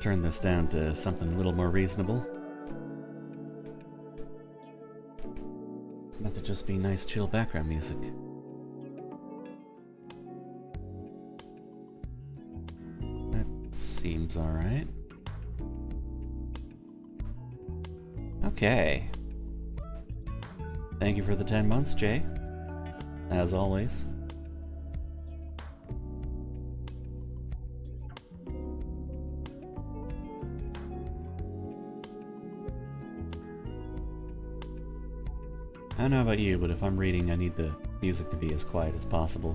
turn this down to something a little more reasonable. It's meant to just be nice, chill background music. That seems alright. Okay. Thank you for the 10 months, Jay. As always. I don't know about you, but if I'm reading, I need the music to be as quiet as possible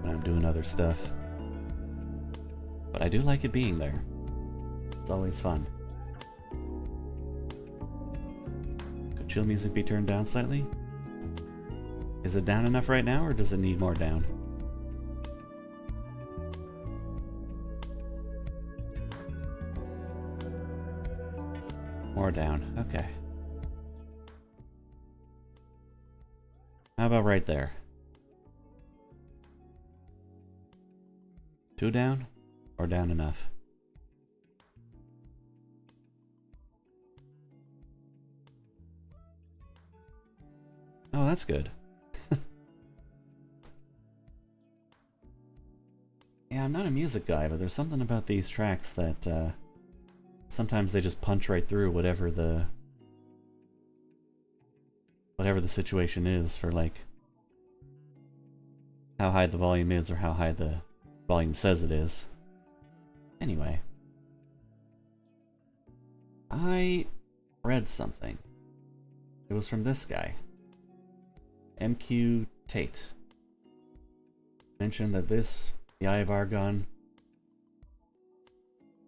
when I'm doing other stuff. But I do like it being there. It's always fun. Could chill music be turned down slightly? Is it down enough right now, or does it need more down? More down, okay. How about right there? Too down? Or down enough? Oh, that's good. Yeah, I'm not a music guy, but there's something about these tracks that sometimes they just punch right through whatever the situation is for, like, how high the volume is or how high the volume says it is. Anyway. I read something. It was from this guy. MQ Tate. Mentioned that this, The Eye of Argon,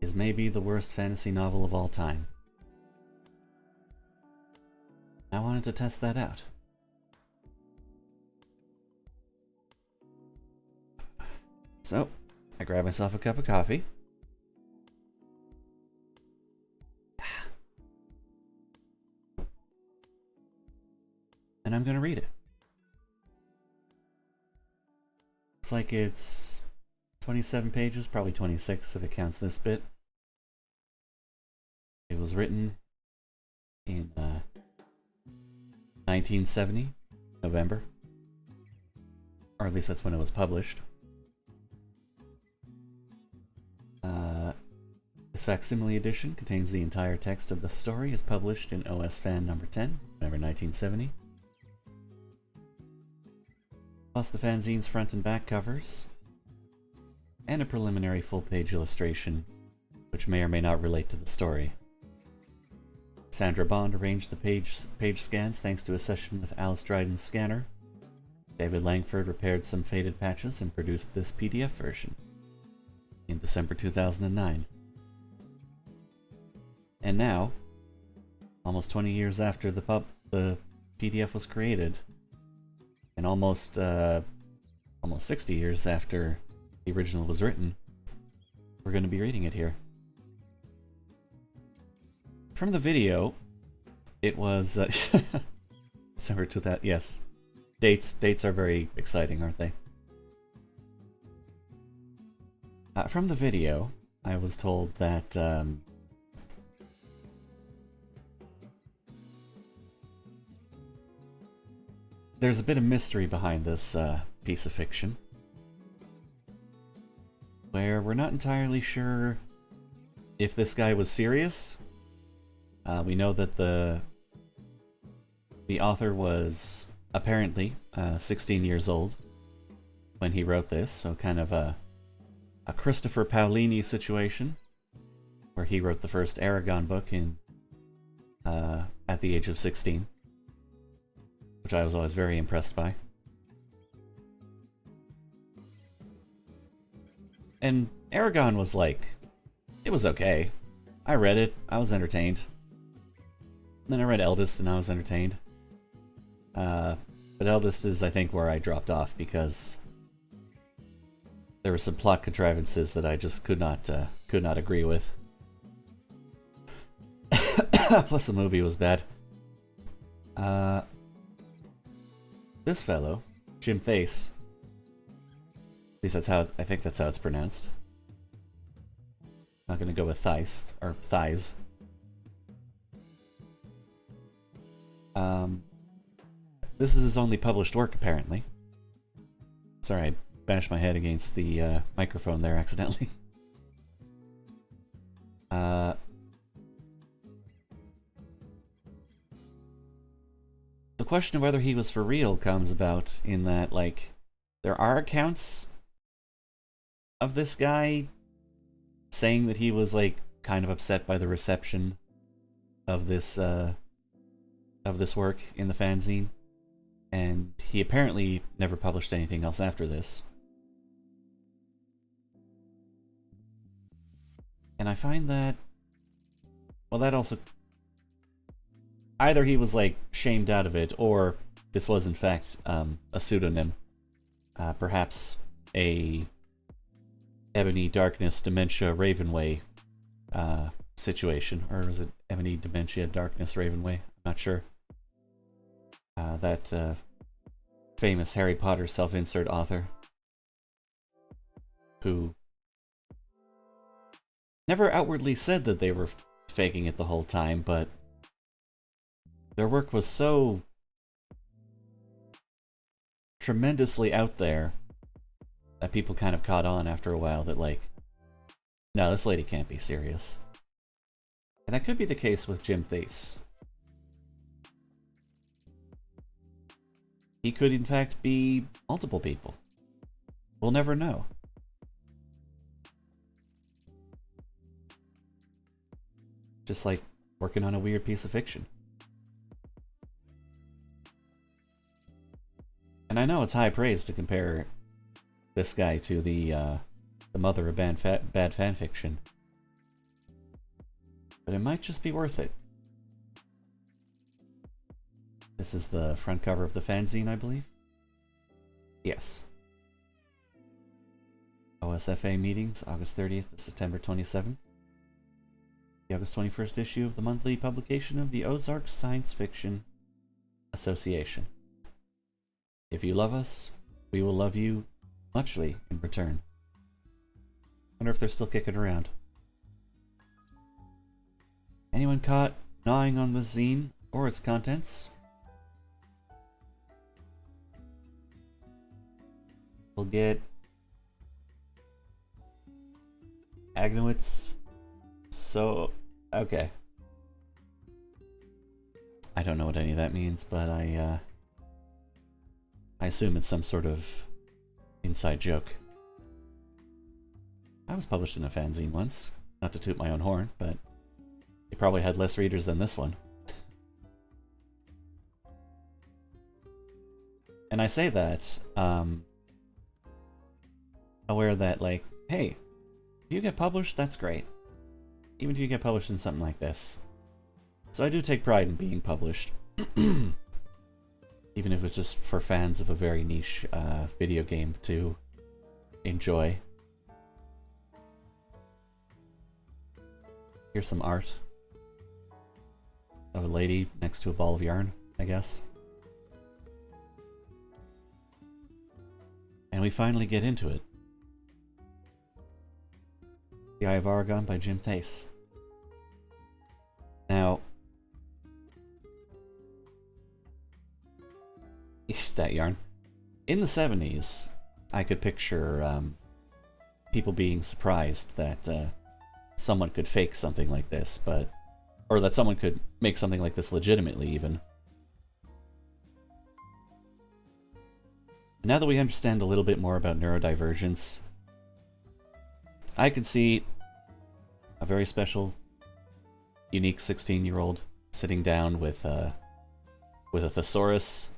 is maybe the worst fantasy novel of all time. I wanted to test that out. So, I grabbed myself a cup of coffee. And I'm gonna read it. Looks like it's 27 pages, probably 26 if it counts this bit. It was written in 1970, November. Or at least that's when it was published. This facsimile edition contains the entire text of the story as published in OS Fan number 10, November 1970. Plus the fanzine's front and back covers, and a preliminary full-page illustration, which may or may not relate to the story. Sandra Bond arranged the page scans thanks to a session with Alice Dryden's scanner. David Langford repaired some faded patches and produced this PDF version in December 2009. And now, almost 20 years after the PDF was created, and almost 60 years after the original was written, we're going to be reading it here. From the video, it was December 2000. Yes, dates are very exciting, aren't they? From the video, I was told that there's a bit of mystery behind this piece of fiction, where we're not entirely sure if this guy was serious. We know that the author was apparently 16 years old when he wrote this, so kind of a Christopher Paolini situation, where he wrote the first Aragon book in at the age of 16. Which I was always very impressed by. And Aragon was like, it was okay. I read it, I was entertained. Then I read Eldest and I was entertained. But Eldest is, I think, where I dropped off because there were some plot contrivances that I just could not agree with. Plus the movie was bad. This fellow, Jim Thace, at least I think that's how it's pronounced, Not gonna go with thighs or thighs. This is his only published work, apparently. Sorry, I bashed my head against the microphone there accidentally. The question of whether he was for real comes about in that, like, there are accounts of this guy saying that he was, like, kind of upset by the reception of this work in the fanzine, and he apparently never published anything else after this. And I find that, well, that also, either he was, like, shamed out of it, or this was in fact a pseudonym, perhaps a Ebony Darkness Dementia Ravenway situation, or is it Ebony Dementia Darkness Ravenway? I'm not sure. That famous Harry Potter self-insert author who never outwardly said that they were faking it the whole time, but their work was so tremendously out there that people kind of caught on after a while that, like, no, this lady can't be serious. And that could be the case with Jim Theis. He could, in fact, be multiple people. We'll never know. Just like working on a weird piece of fiction. And I know it's high praise to compare this guy to the mother of bad fanfiction. But it might just be worth it. This is the front cover of the fanzine, I believe? Yes. OSFA meetings, August 30th to September 27th. The August 21st issue of the monthly publication of the Ozark Science Fiction Association. If you love us, we will love you muchly in return. Wonder if they're still kicking around. Anyone caught gnawing on the zine or its contents? We'll get Agnowitz. So, okay. I don't know what any of that means, but I assume it's some sort of inside joke. I was published in a fanzine once. Not to toot my own horn, but it probably had less readers than this one. And I say that, aware that, like, hey, if you get published, that's great. Even if you get published in something like this. So I do take pride in being published. Even if it's just for fans of a very niche video game to enjoy. Here's some art of a lady next to a ball of yarn, I guess. And we finally get into it. The Eye of Aragon by Jim Theis. Now, that yarn. In the 70s, I could picture people being surprised that someone could fake something like this, or that someone could make something like this legitimately, even. Now that we understand a little bit more about neurodivergence, I could see a very special, unique 16-year-old sitting down with a thesaurus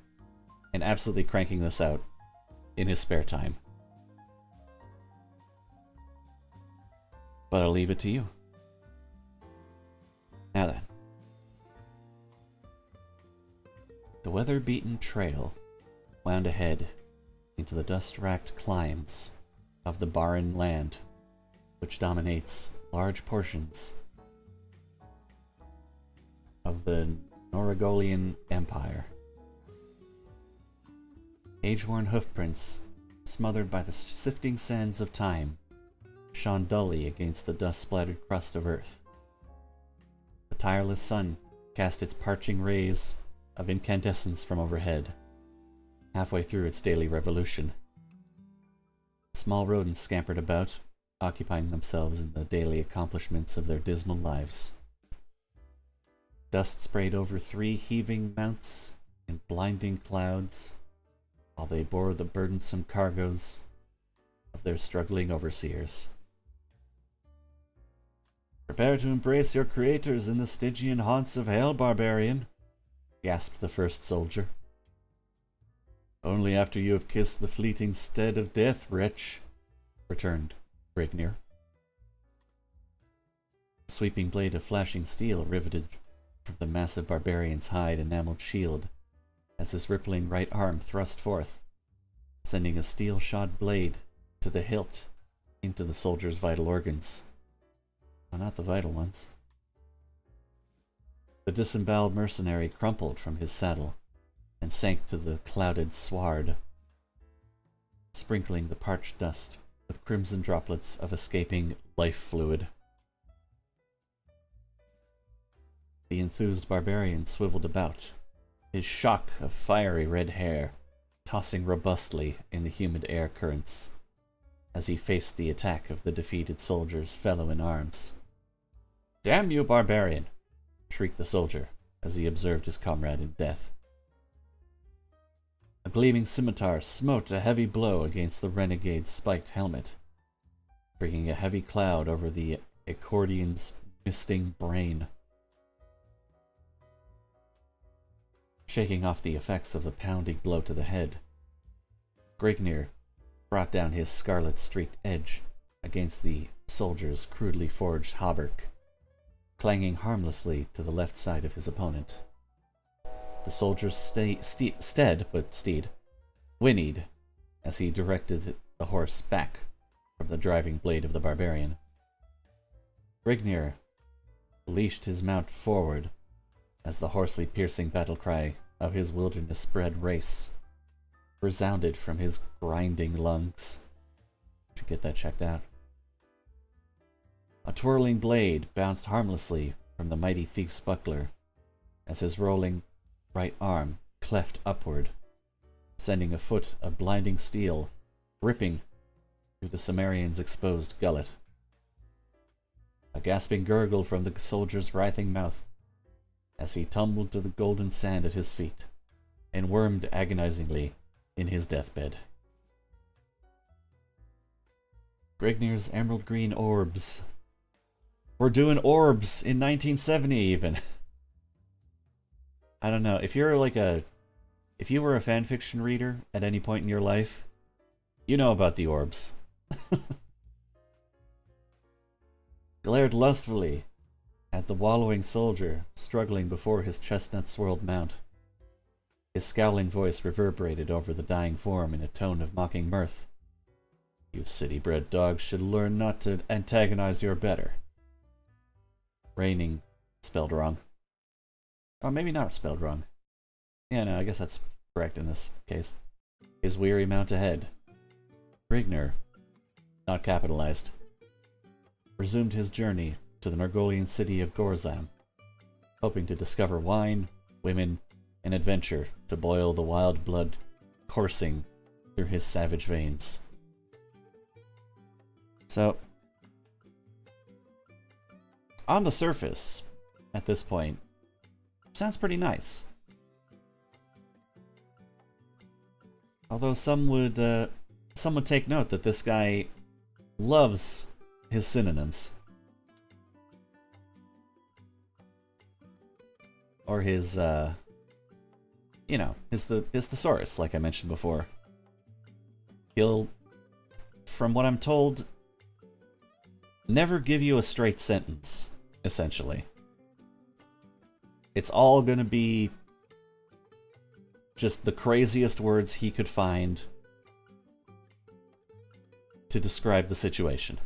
and absolutely cranking this out in his spare time. But I'll leave it to you. Now then. The weather-beaten trail wound ahead into the dust-racked climes of the barren land which dominates large portions of the Norogolian Empire. Age-worn hoofprints, smothered by the sifting sands of time, shone dully against the dust-splattered crust of Earth. The tireless sun cast its parching rays of incandescence from overhead, halfway through its daily revolution. Small rodents scampered about, occupying themselves in the daily accomplishments of their dismal lives. Dust sprayed over 3 heaving mounts in blinding clouds, while they bore the burdensome cargoes of their struggling overseers. "Prepare to embrace your creators in the Stygian haunts of hell, barbarian," gasped the first soldier. "Only after you have kissed the fleeting stead of death, wretch," returned Grignir. A sweeping blade of flashing steel riveted from the massive barbarian's hide-enameled shield as his rippling right arm thrust forth, sending a steel-shod blade to the hilt into the soldier's vital organs. Well, not the vital ones. The disemboweled mercenary crumpled from his saddle and sank to the clouded sward, sprinkling the parched dust with crimson droplets of escaping life fluid. The enthused barbarian swiveled about, his shock of fiery red hair tossing robustly in the humid air currents as he faced the attack of the defeated soldier's fellow in arms. "Damn you, barbarian!" shrieked the soldier as he observed his comrade in death. A gleaming scimitar smote a heavy blow against the renegade's spiked helmet, bringing a heavy cloud over the accordion's misting brain. Shaking off the effects of the pounding blow to the head, Grignir brought down his scarlet-streaked edge against the soldier's crudely forged hauberk, clanging harmlessly to the left side of his opponent. The soldier's steed whinnied as he directed the horse back from the driving blade of the barbarian. Grignir leashed his mount forward as the hoarsely piercing battle cry of his wilderness-bred race resounded from his grinding lungs. Should get that checked out. A twirling blade bounced harmlessly from the mighty thief's buckler as his rolling right arm cleft upward, sending a foot of blinding steel ripping through the Cimmerian's exposed gullet. A gasping gurgle from the soldier's writhing mouth as he tumbled to the golden sand at his feet and wormed agonizingly in his deathbed. Grignir's emerald green orbs. We're doing orbs in 1970 even. I don't know, if you were a fanfiction reader at any point in your life, you know about the orbs. Glared lustfully at the wallowing soldier struggling before his chestnut-swirled mount. His scowling voice reverberated over the dying form in a tone of mocking mirth. "You city-bred dogs should learn not to antagonize your better." Raining, spelled wrong. Or maybe not spelled wrong. Yeah, no, I guess that's correct in this case. His weary mount ahead. Grignir, not capitalized, resumed his journey to the Mongolian city of Gorzam, hoping to discover wine, women, and adventure to boil the wild blood coursing through his savage veins. So, on the surface, at this point, sounds pretty nice. Although some would take note that this guy loves his synonyms. Or his, his thesaurus, like I mentioned before. He'll, from what I'm told, never give you a straight sentence, essentially. It's all gonna be just the craziest words he could find to describe the situation.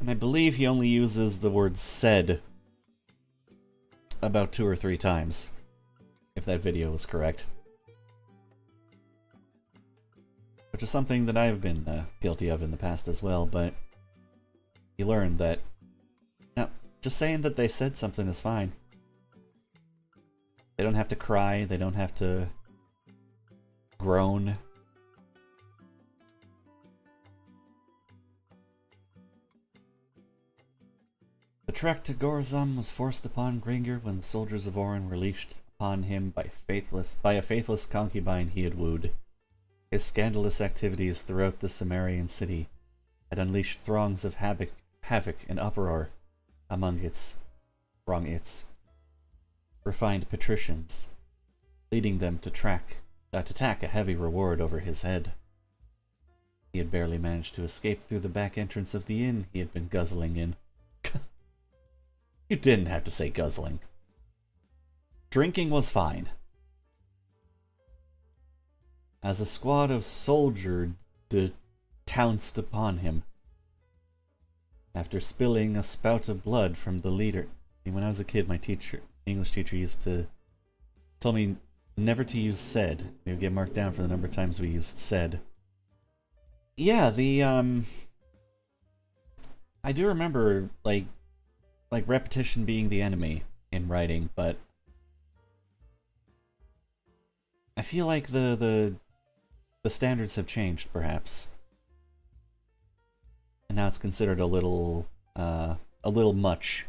And I believe he only uses the word said about 2 or 3 times, if that video was correct. Which is something that I've been guilty of in the past as well, but you learn that, no, just saying that they said something is fine. They don't have to cry, they don't have to groan. The trek to Gorzum was forced upon Gringor when the soldiers of Orin were leashed upon him by a faithless concubine he had wooed. His scandalous activities throughout the Cimmerian city had unleashed throngs of havoc and uproar among its refined patricians, leading them to tack a heavy reward over his head. He had barely managed to escape through the back entrance of the inn he had been guzzling in. You didn't have to say guzzling. Drinking was fine. As a squad of soldiers pounced upon him, after spilling a spout of blood from the leader. When I was a kid, my English teacher used to tell me never to use said. We would get marked down for the number of times we used said. Yeah, I do remember like repetition being the enemy in writing, but I feel like the standards have changed, perhaps, and now it's considered a little much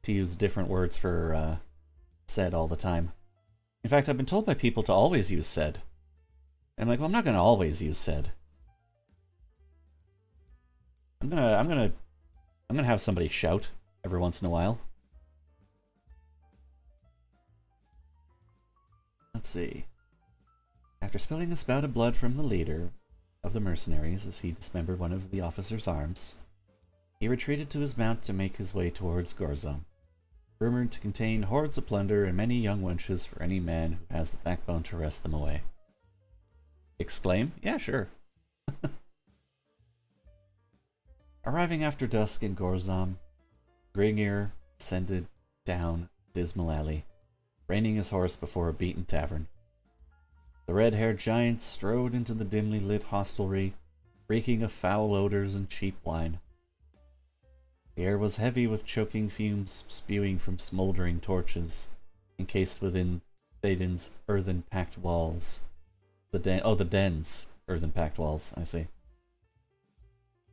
to use different words for said all the time. In fact, I've been told by people to always use said. I'm like, well, I'm not gonna always use said. I'm gonna have somebody shout every once in a while. Let's see. After spilling a spout of blood from the leader of the mercenaries as he dismembered one of the officer's arms, he retreated to his mount to make his way towards Gorzum, rumored to contain hordes of plunder and many young wenches for any man who has the backbone to wrest them away. Exclaim? Yeah, sure. Arriving after dusk in Gorzum, Gringor ascended down Dismal Alley, reining his horse before a beaten tavern. The red-haired giant strode into the dimly lit hostelry, reeking of foul odors and cheap wine. The air was heavy with choking fumes spewing from smoldering torches, encased within Théoden's earthen-packed walls. The den's earthen-packed walls, I see.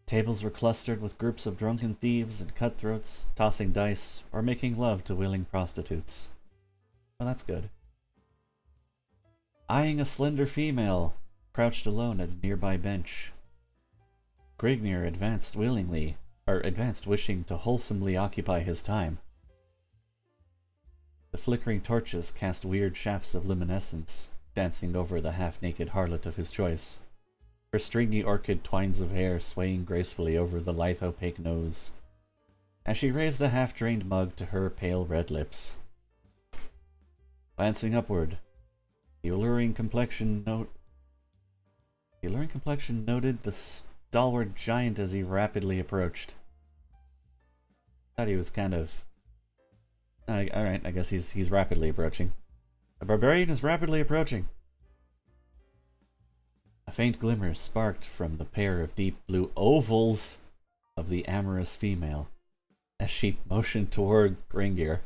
Tables were clustered with groups of drunken thieves and cutthroats, tossing dice or making love to willing prostitutes. Well, that's good. Eyeing a slender female crouched alone at a nearby bench, Gringor advanced wishing to wholesomely occupy his time. The flickering torches cast weird shafts of luminescence, dancing over the half-naked harlot of his choice, her stringy orchid twines of hair swaying gracefully over the lithe opaque nose, as she raised a half-drained mug to her pale red lips. Glancing upward, the alluring complexion noted the stalwart giant as he rapidly approached. Thought he was kind of... Alright, I guess he's rapidly approaching. The barbarian is rapidly approaching. A faint glimmer sparked from the pair of deep blue ovals of the amorous female as she motioned toward Gringor,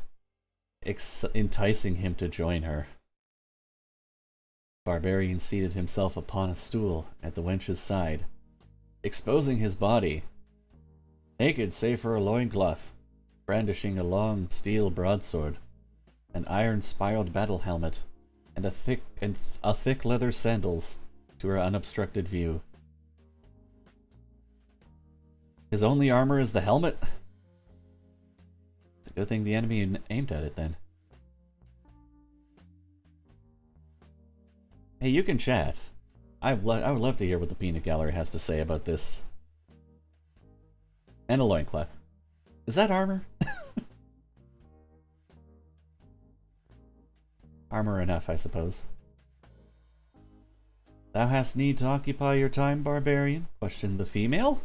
enticing him to join her. Barbarian seated himself upon a stool at the wench's side, exposing his body, naked save for a loincloth, brandishing a long steel broadsword, an iron-spiraled battle helmet, and a thick leather sandals to her unobstructed view. His only armor is the helmet? It's a good thing the enemy aimed at it then. Hey, you can chat. I would love to hear what the peanut gallery has to say about this. And a loincloth. Is that armor? Armor enough, I suppose. Thou hast need to occupy your time, barbarian? Questioned the female.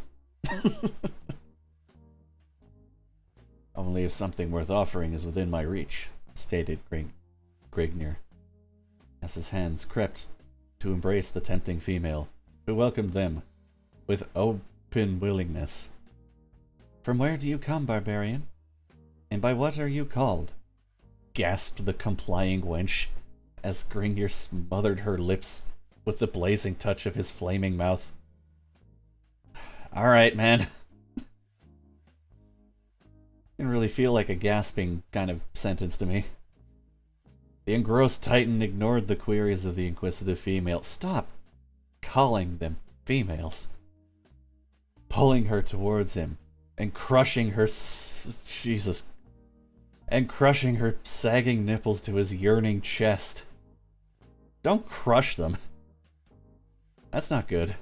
Only if something worth offering is within my reach, stated Grignir, as his hands crept to embrace the tempting female, who welcomed them with open willingness. "From where do you come, barbarian? And by what are you called?" gasped the complying wench, as Grignir smothered her lips with the blazing touch of his flaming mouth. Alright, man. Didn't really feel like a gasping kind of sentence to me. The engrossed Titan ignored the queries of the inquisitive female. Stop calling them females. Pulling her towards him and crushing her and crushing her sagging nipples to his yearning chest. Don't crush them. That's not good.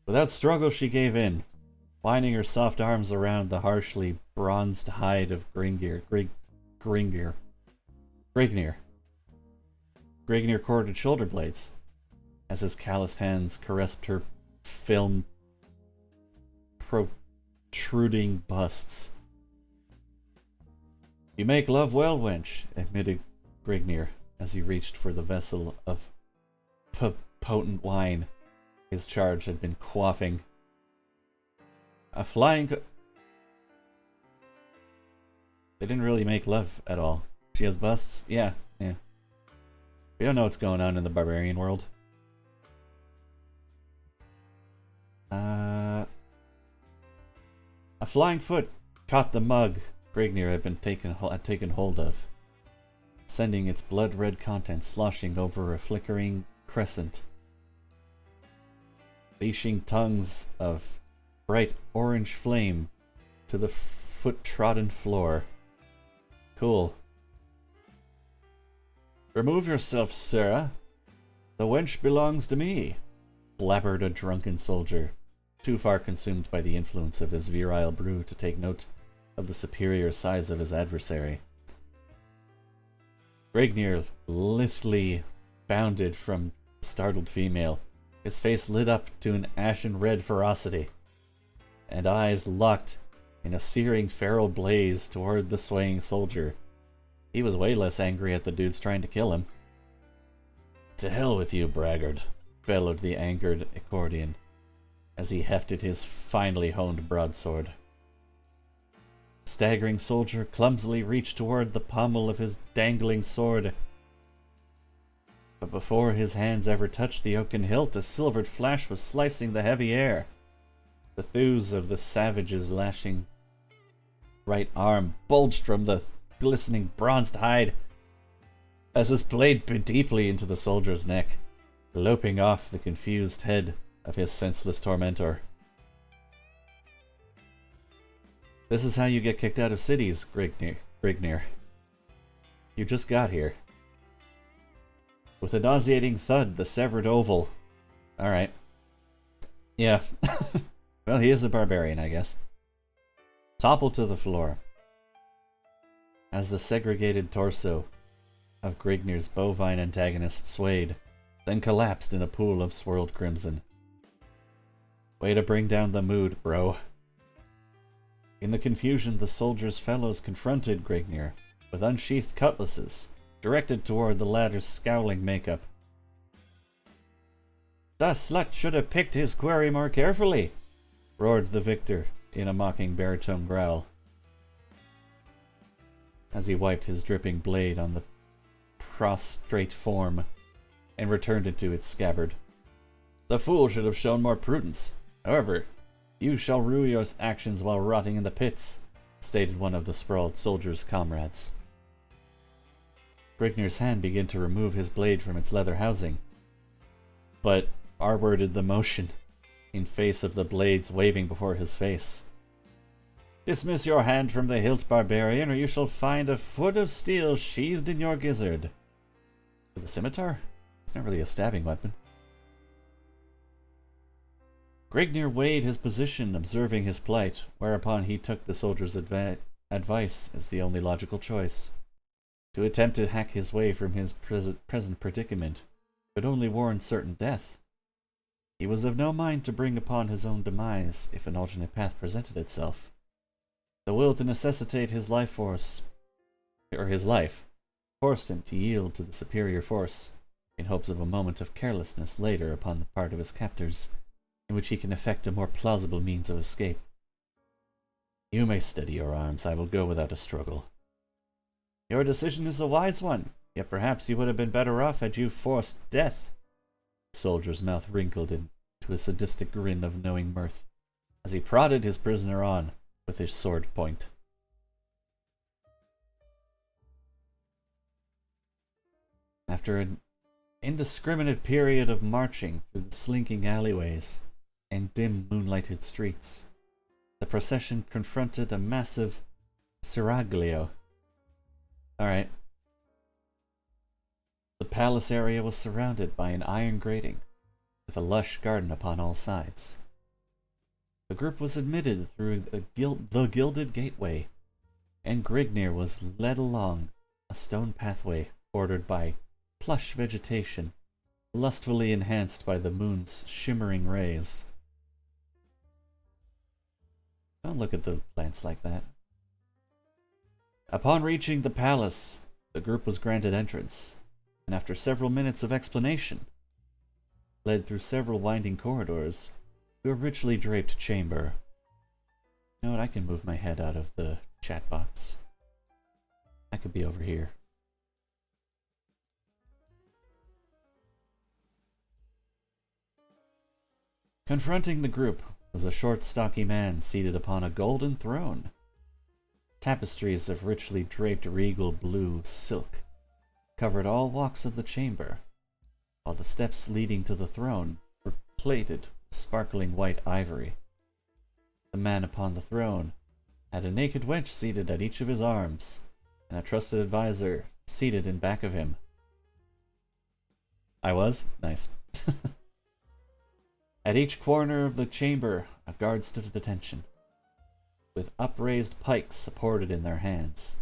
Without struggle, she gave in, winding her soft arms around the harshly bronzed hide of Grignir. Grignir corded shoulder blades, as his calloused hands caressed her film protruding busts. "You make love well, wench," admitted Grignir, as he reached for the vessel of potent wine his charge had been quaffing. A flying... They didn't really make love at all. She has busts? Yeah. We don't know what's going on in the barbarian world. A flying foot caught the mug Grignir had been taken hold of, sending its blood-red contents sloshing over a flickering crescent. Leashing tongues of bright orange flame to the foot-trodden floor. Cool. "Remove yourself, Sarah. The wench belongs to me," blabbered a drunken soldier, too far consumed by the influence of his virile brew to take note of the superior size of his adversary. Grignir lithely bounded from the startled female, his face lit up to an ashen red ferocity, and eyes locked in a searing feral blaze toward the swaying soldier. He was way less angry at the dudes trying to kill him. "To hell with you, braggart," bellowed the angered accordion, as he hefted his finely honed broadsword. The staggering soldier clumsily reached toward the pommel of his dangling sword, but before his hands ever touched the oaken hilt, a silvered flash was slicing the heavy air. The thews of the savage's lashing right arm bulged from the glistening bronzed hide as his blade bit deeply into the soldier's neck, loping off the confused head of his senseless tormentor. "This is how you get kicked out of cities, Grignir. You just got here." With a nauseating thud, the severed oval... Alright. Yeah. Well, he is a barbarian, I guess. Toppled to the floor, as the segregated torso of Grignir's bovine antagonist swayed, then collapsed in a pool of swirled crimson. Way to bring down the mood, bro. In the confusion, the soldier's fellows confronted Grignir with unsheathed cutlasses, directed toward the latter's scowling makeup. "The slut should have picked his quarry more carefully," roared the victor in a mocking baritone growl, as he wiped his dripping blade on the prostrate form and returned it to its scabbard. "The fool should have shown more prudence. However, you shall rue your actions while rotting in the pits," stated one of the sprawled soldier's comrades. Grignir's hand began to remove his blade from its leather housing, but R-worded the motion in face of the blades waving before his face. "Dismiss your hand from the hilt, barbarian, or you shall find a foot of steel sheathed in your gizzard." With a scimitar? It's not really a stabbing weapon. Grignir weighed his position, observing his plight, whereupon he took the soldier's advice as the only logical choice. To attempt to hack his way from his present predicament could only warrant certain death. He was of no mind to bring upon his own demise if an alternate path presented itself. The will to necessitate his life force or his life, forced him to yield to the superior force, in hopes of a moment of carelessness later upon the part of his captors, in which he can effect a more plausible means of escape. You may steady your arms, I will go without a struggle. Your decision is a wise one, yet perhaps you would have been better off had you forced death. The soldier's mouth wrinkled into a sadistic grin of knowing mirth, as he prodded his prisoner on with his sword point. After an indiscriminate period of marching through the slinking alleyways and dim moonlighted streets, the procession confronted a massive seraglio. Alright. The palace area was surrounded by an iron grating, with a lush garden upon all sides. The group was admitted through the gilded gateway, and Grignir was led along a stone pathway bordered by plush vegetation, lustfully enhanced by the moon's shimmering rays. Don't look at the plants like that. Upon reaching the palace, the group was granted entrance, and after several minutes of explanation, led through several winding corridors to a richly draped chamber. You know what, I can move my head out of the chat box. I could be over here. Confronting the group was a short, stocky man seated upon a golden throne. Tapestries of richly draped regal blue silk covered all walks of the chamber, while the steps leading to the throne were plated with sparkling white ivory. The man upon the throne had a naked wench seated at each of his arms, and a trusted advisor seated in back of him. I was? Nice. At each corner of the chamber, a guard stood at attention, with upraised pikes supported in their hands,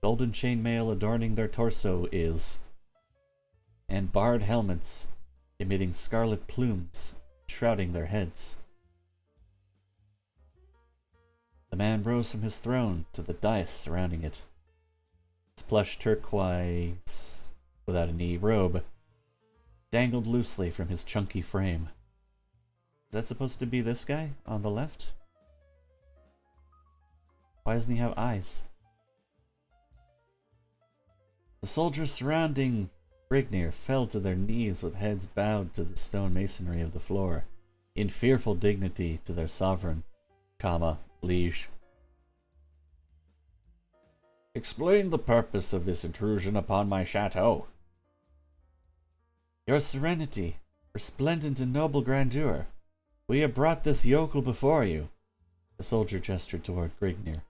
golden chainmail adorning their torso is, and barred helmets emitting scarlet plumes shrouding their heads. The man rose from his throne to the dais surrounding it. His plush turquoise, without a knee robe, dangled loosely from his chunky frame. Is that supposed to be this guy on the left? Why doesn't he have eyes? The soldiers surrounding Grignir fell to their knees with heads bowed to the stone masonry of the floor, in fearful dignity to their sovereign, liege. Explain the purpose of this intrusion upon my chateau. Your Serenity, resplendent in noble grandeur, we have brought this yokel before you. The soldier gestured toward Grignir.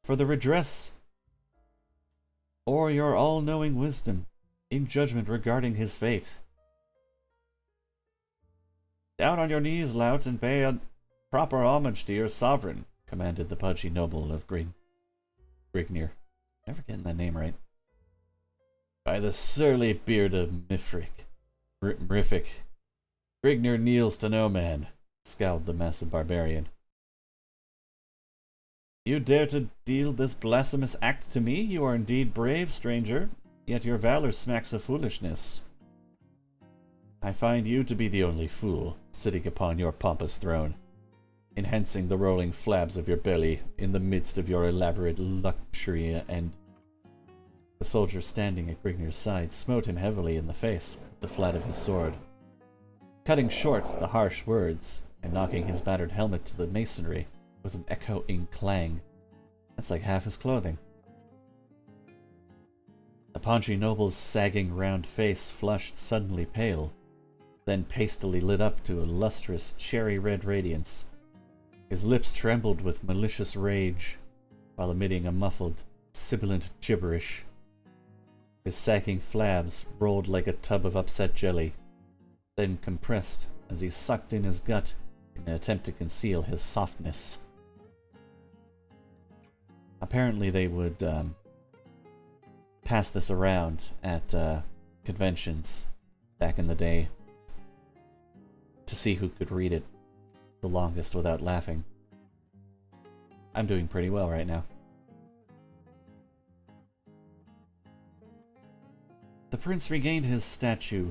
For the redress or your all-knowing wisdom in judgment regarding his fate. Down on your knees, lout, and pay a proper homage to your sovereign, commanded the pudgy noble of Grignir. Never getting that name right. By the surly beard of Mrific, Grignir kneels to no man, scowled the massive barbarian. You dare to deal this blasphemous act to me? You are indeed brave, stranger, yet your valor smacks of foolishness. I find you to be the only fool, sitting upon your pompous throne, enhancing the rolling flabs of your belly in the midst of your elaborate luxury, and the soldier standing at Grignir's side smote him heavily in the face with the flat of his sword, cutting short the harsh words and knocking his battered helmet to the masonry with an echoing clang. That's like half his clothing. The paunchy noble's sagging round face flushed suddenly pale, then hastily lit up to a lustrous cherry-red radiance. His lips trembled with malicious rage, while emitting a muffled, sibilant gibberish. His sagging flabs rolled like a tub of upset jelly, then compressed as he sucked in his gut in an attempt to conceal his softness. Apparently they would pass this around at conventions back in the day to see who could read it the longest without laughing. I'm doing pretty well right now. The prince regained his statue.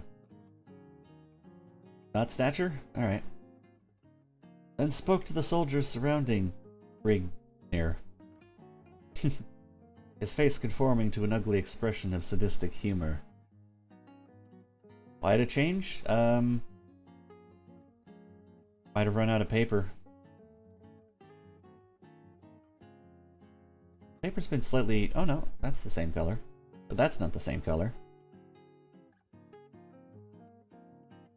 Not stature? Alright. Then spoke to the soldiers surrounding Grignir. His face conforming to an ugly expression of sadistic humor. Why'd it change? Might have run out of paper. Paper's been slightly... Oh no, that's the same color. But that's not the same color.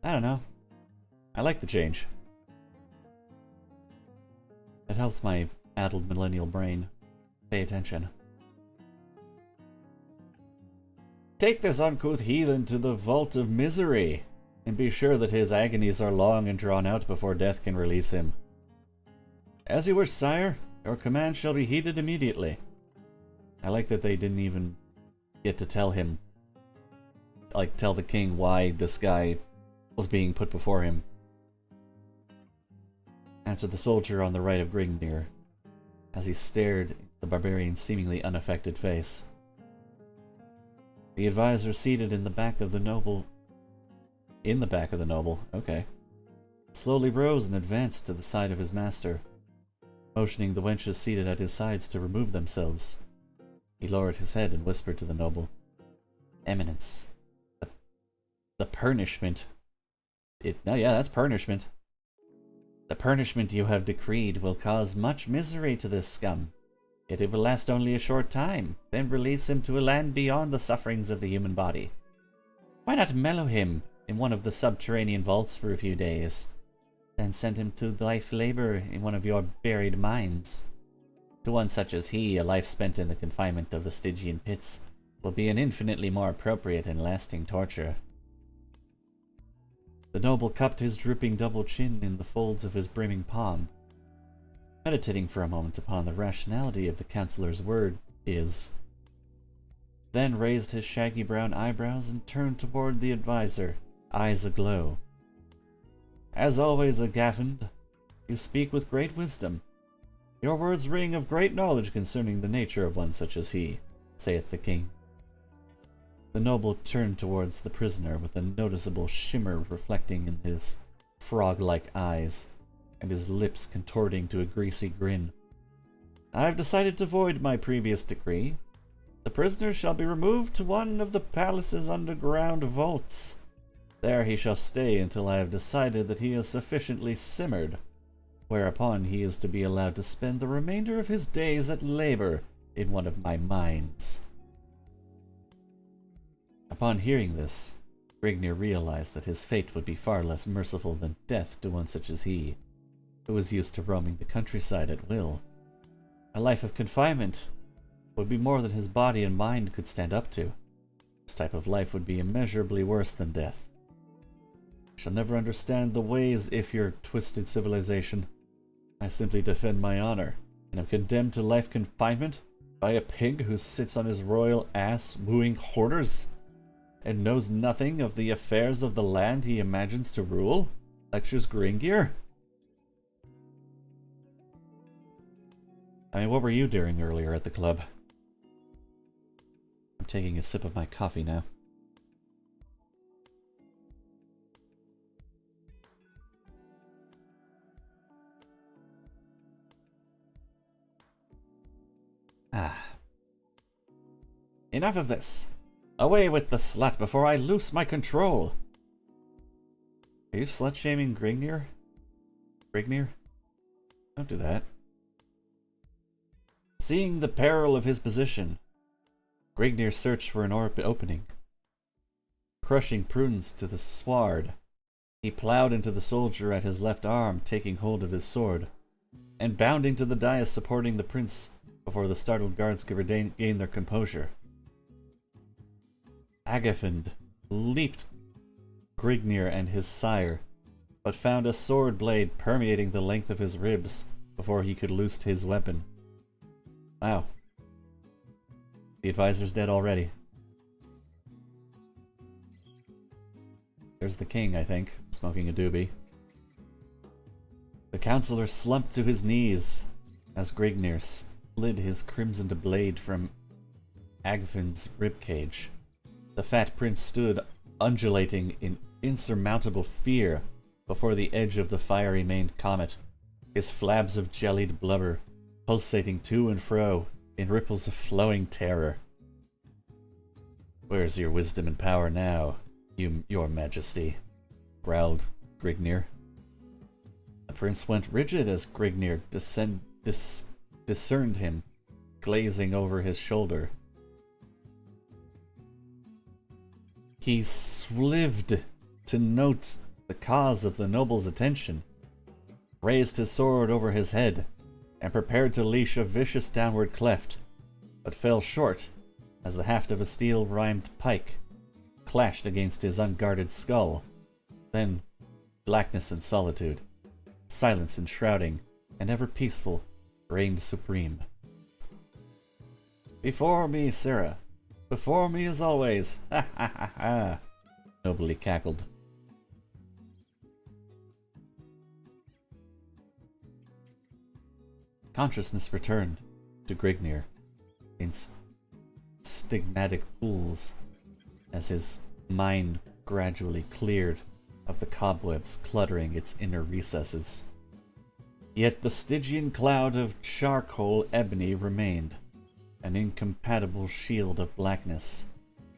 I don't know. I like the change. It helps my addled millennial brain pay attention. Take this uncouth heathen to the vault of misery, and be sure that his agonies are long and drawn out before death can release him. As you wish, sire. Your command shall be heeded immediately. I like that they didn't even get to tell him, like, tell the king why this guy was being put before him. Answered the soldier on the right of Grignir, as he stared at the barbarian's seemingly unaffected face. The advisor seated in the back of the noble... In the back of the noble, okay. Slowly rose and advanced to the side of his master, motioning the wenches seated at his sides to remove themselves. He lowered his head and whispered to the noble, Eminence, the punishment... No, yeah, that's punishment. The punishment you have decreed will cause much misery to this scum. Yet it will last only a short time, then release him to a land beyond the sufferings of the human body. Why not mellow him in one of the subterranean vaults for a few days, then send him to life labor in one of your buried mines? To one such as he, a life spent in the confinement of the Stygian pits will be an infinitely more appropriate and lasting torture. The noble cupped his drooping double chin in the folds of his brimming palm, meditating for a moment upon the rationality of the councillor's word then raised his shaggy brown eyebrows and turned toward the advisor, eyes aglow. As always, Agavend, you speak with great wisdom. Your words ring of great knowledge concerning the nature of one such as he, saith the king. The noble turned towards the prisoner with a noticeable shimmer reflecting in his frog-like eyes, and his lips contorting to a greasy grin. I have decided to void my previous decree. The prisoner shall be removed to one of the palace's underground vaults. There he shall stay until I have decided that he is sufficiently simmered, whereupon he is to be allowed to spend the remainder of his days at labor in one of my mines. Upon hearing this, Grignir realized that his fate would be far less merciful than death to one such as he, who was used to roaming the countryside at will. A life of confinement would be more than his body and mind could stand up to. This type of life would be immeasurably worse than death. I shall never understand the ways if your twisted civilization. I simply defend my honor, and am condemned to life confinement by a pig who sits on his royal ass wooing hoarders, and knows nothing of the affairs of the land he imagines to rule? Lectures Grignir? I mean, what were you doing earlier at the club? I'm taking a sip of my coffee now. Enough of this. Away with the slut before I loose my control. Are you slut-shaming Grignir? Grignir? Don't do that. Seeing the peril of his position, Grignir searched for an opening. Crushing prudence to the sward, he plowed into the soldier at his left arm, taking hold of his sword, and bounding to the dais supporting the prince before the startled guards could regain their composure. Agafend leaped Grignir and his sire, but found a sword blade permeating the length of his ribs before he could loose his weapon. Wow. The advisor's dead already. There's the king, I think, smoking a doobie. The councillor slumped to his knees as Grignir slid his crimsoned blade from Agafend's ribcage. The fat prince stood, undulating in insurmountable fear before the edge of the fiery-maned comet, his flabs of jellied blubber pulsating to and fro in ripples of flowing terror. "Where's your wisdom and power now, your majesty?" growled Grignir. The prince went rigid as Grignir discerned him, glazing over his shoulder. He slived to note the cause of the noble's attention, raised his sword over his head, and prepared to leash a vicious downward cleft, but fell short as the haft of a steel-rimed pike clashed against his unguarded skull. Then blackness and solitude, silence enshrouding and ever peaceful, reigned supreme. "Before me, sirrah! Before me as always! Ha ha ha ha!" nobly cackled. Consciousness returned to Grignir in stigmatic pools as his mind gradually cleared of the cobwebs cluttering its inner recesses. Yet the Stygian cloud of charcoal ebony remained, an incompatible shield of blackness,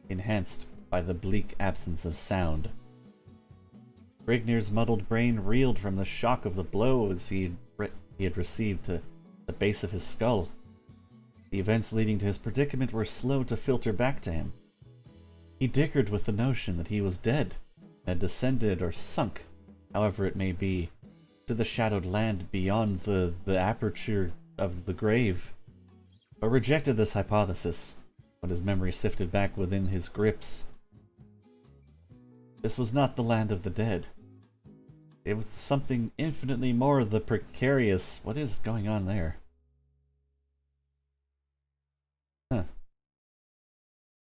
enhanced by the bleak absence of sound. Grignir's muddled brain reeled from the shock of the blows he had received to the base of his skull. The events leading to his predicament were slow to filter back to him. He dickered with the notion that he was dead, and had descended or sunk, however it may be, to the shadowed land beyond the aperture of the grave, but rejected this hypothesis when his memory sifted back within his grips. This was not the land of the dead. It was something infinitely more the precarious. What is going on there?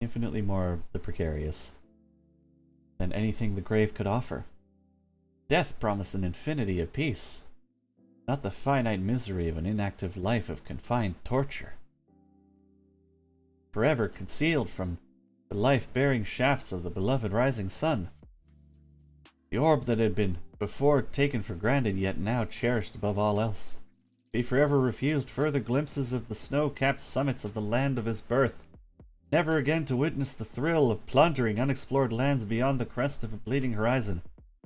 Infinitely more the precarious than anything the grave could offer. Death promised an infinity of peace, not the finite misery of an inactive life of confined torture. Forever concealed from the life-bearing shafts of the beloved rising sun. The orb that had been before taken for granted, yet now cherished above all else. Be forever refused further glimpses of the snow-capped summits of the land of his birth. Never again to witness the thrill of plundering unexplored lands beyond the crest of a bleeding horizon.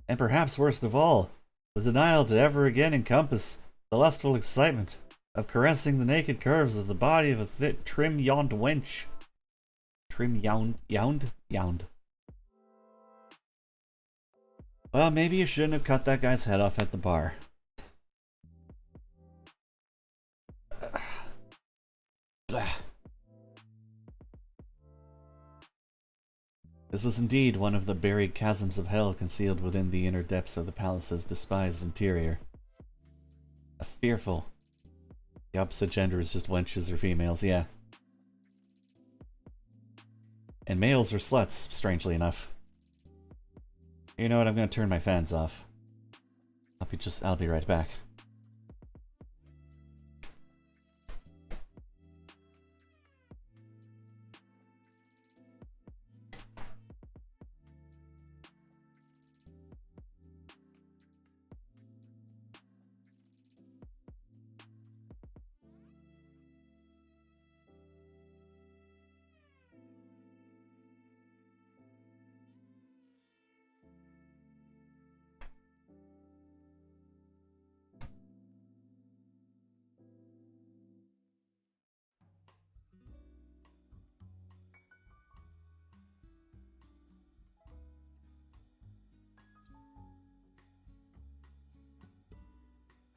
And perhaps worst of all, the denial to ever again encompass the lustful excitement of caressing the naked curves of the body of a thick, trim-yawned wench. Trim-yawned? Well, maybe you shouldn't have cut that guy's head off at the bar. Blah. This was indeed one of the buried chasms of hell concealed within the inner depths of the palace's despised interior. A fearful... The opposite gender is just wenches or females, yeah. And males are sluts, strangely enough. You know what, I'm gonna turn my fans off. I'll be right back.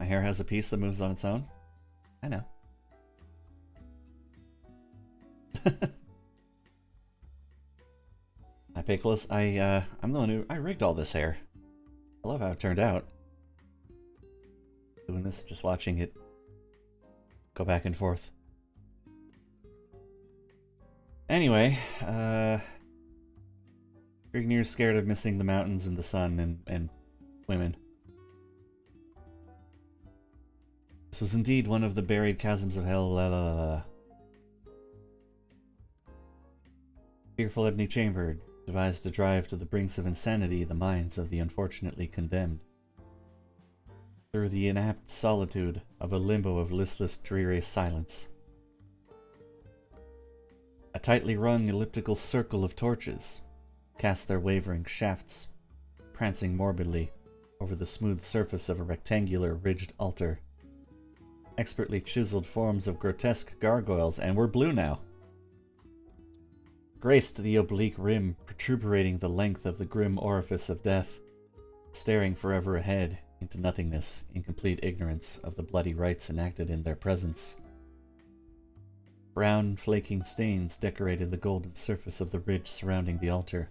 My hair has a piece that moves on its own. I know. Hi, Pickles. I'm the one who... I rigged all this hair. I love how it turned out. Doing this, just watching it go back and forth. Anyway, Grignir's scared of missing the mountains and the sun and women. This was indeed one of the buried chasms of hell. fearful empty chamber, devised to drive to the brinks of insanity the minds of the unfortunately condemned. Through the inapt solitude of a limbo of listless, dreary silence. A tightly rung elliptical circle of torches cast their wavering shafts, prancing morbidly over the smooth surface of a rectangular, ridged altar. Expertly chiseled forms of grotesque gargoyles, and we're blue now, graced the oblique rim protubrating the length of the grim orifice of death, staring forever ahead into nothingness in complete ignorance of the bloody rites enacted in their presence. Brown, flaking stains decorated the golden surface of the ridge surrounding the altar,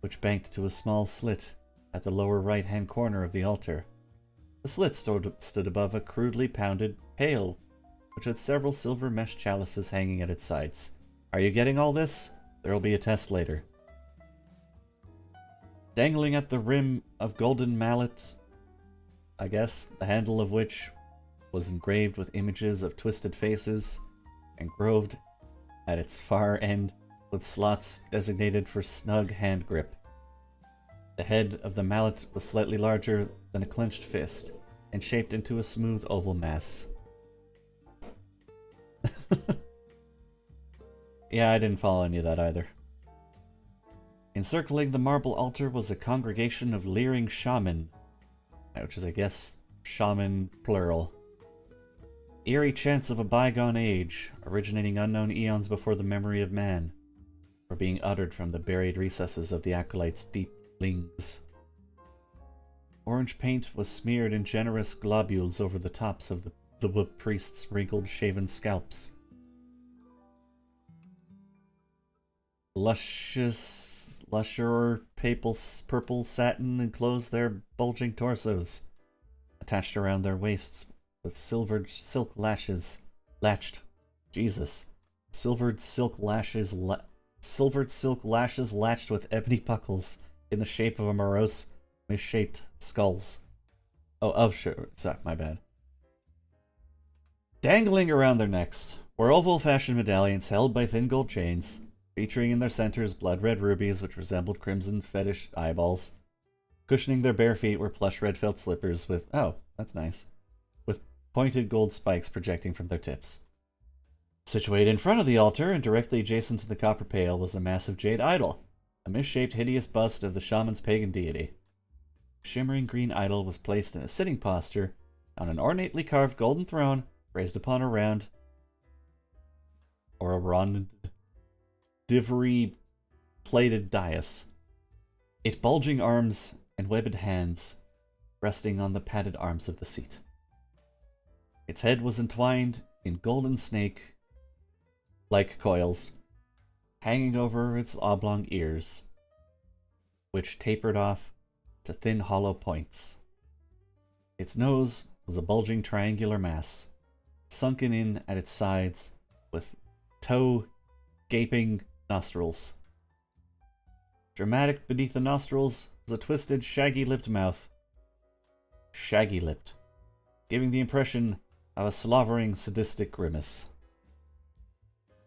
which banked to a small slit at the lower right-hand corner of the altar. The slit stood above a crudely pounded pail, which had several silver mesh chalices hanging at its sides. Are you getting all this? There'll be a test later. Dangling at the rim of golden mallet, I guess, the handle of which was engraved with images of twisted faces, and groved at its far end with slots designated for snug hand grip. The head of the mallet was slightly larger than a clenched fist, and shaped into a smooth oval mass. Yeah, I didn't follow any of that either. Encircling the marble altar was a congregation of leering shaman, which is, I guess, shaman plural. Eerie chants of a bygone age, originating unknown eons before the memory of man, were being uttered from the buried recesses of the acolytes' deep lings. Orange paint was smeared in generous globules over the tops of the priests' wrinkled, shaven scalps. Lusher purple satin enclosed their bulging torsos, attached around their waists with silvered silk lashes latched. Jesus. Silvered silk lashes latched with ebony buckles in the shape of amorous, misshaped skulls. Sorry, my bad. Dangling around their necks were oval-fashioned medallions held by thin gold chains, featuring in their centers blood-red rubies which resembled crimson fetish eyeballs. Cushioning their bare feet were plush red felt slippers with, oh, that's nice, with pointed gold spikes projecting from their tips. Situated in front of the altar and directly adjacent to the copper pail was a massive jade idol, a misshaped, hideous bust of the shaman's pagan deity. The shimmering green idol was placed in a sitting posture on an ornately carved golden throne raised upon a round, or a rondivery-plated dais, its bulging arms and webbed hands resting on the padded arms of the seat. Its head was entwined in golden snake-like coils, hanging over its oblong ears, which tapered off to thin hollow points. Its nose was a bulging triangular mass, sunken in at its sides with gaping nostrils. Dramatic beneath the nostrils was a twisted, shaggy-lipped mouth. Shaggy-lipped, giving the impression of a slavering, sadistic grimace.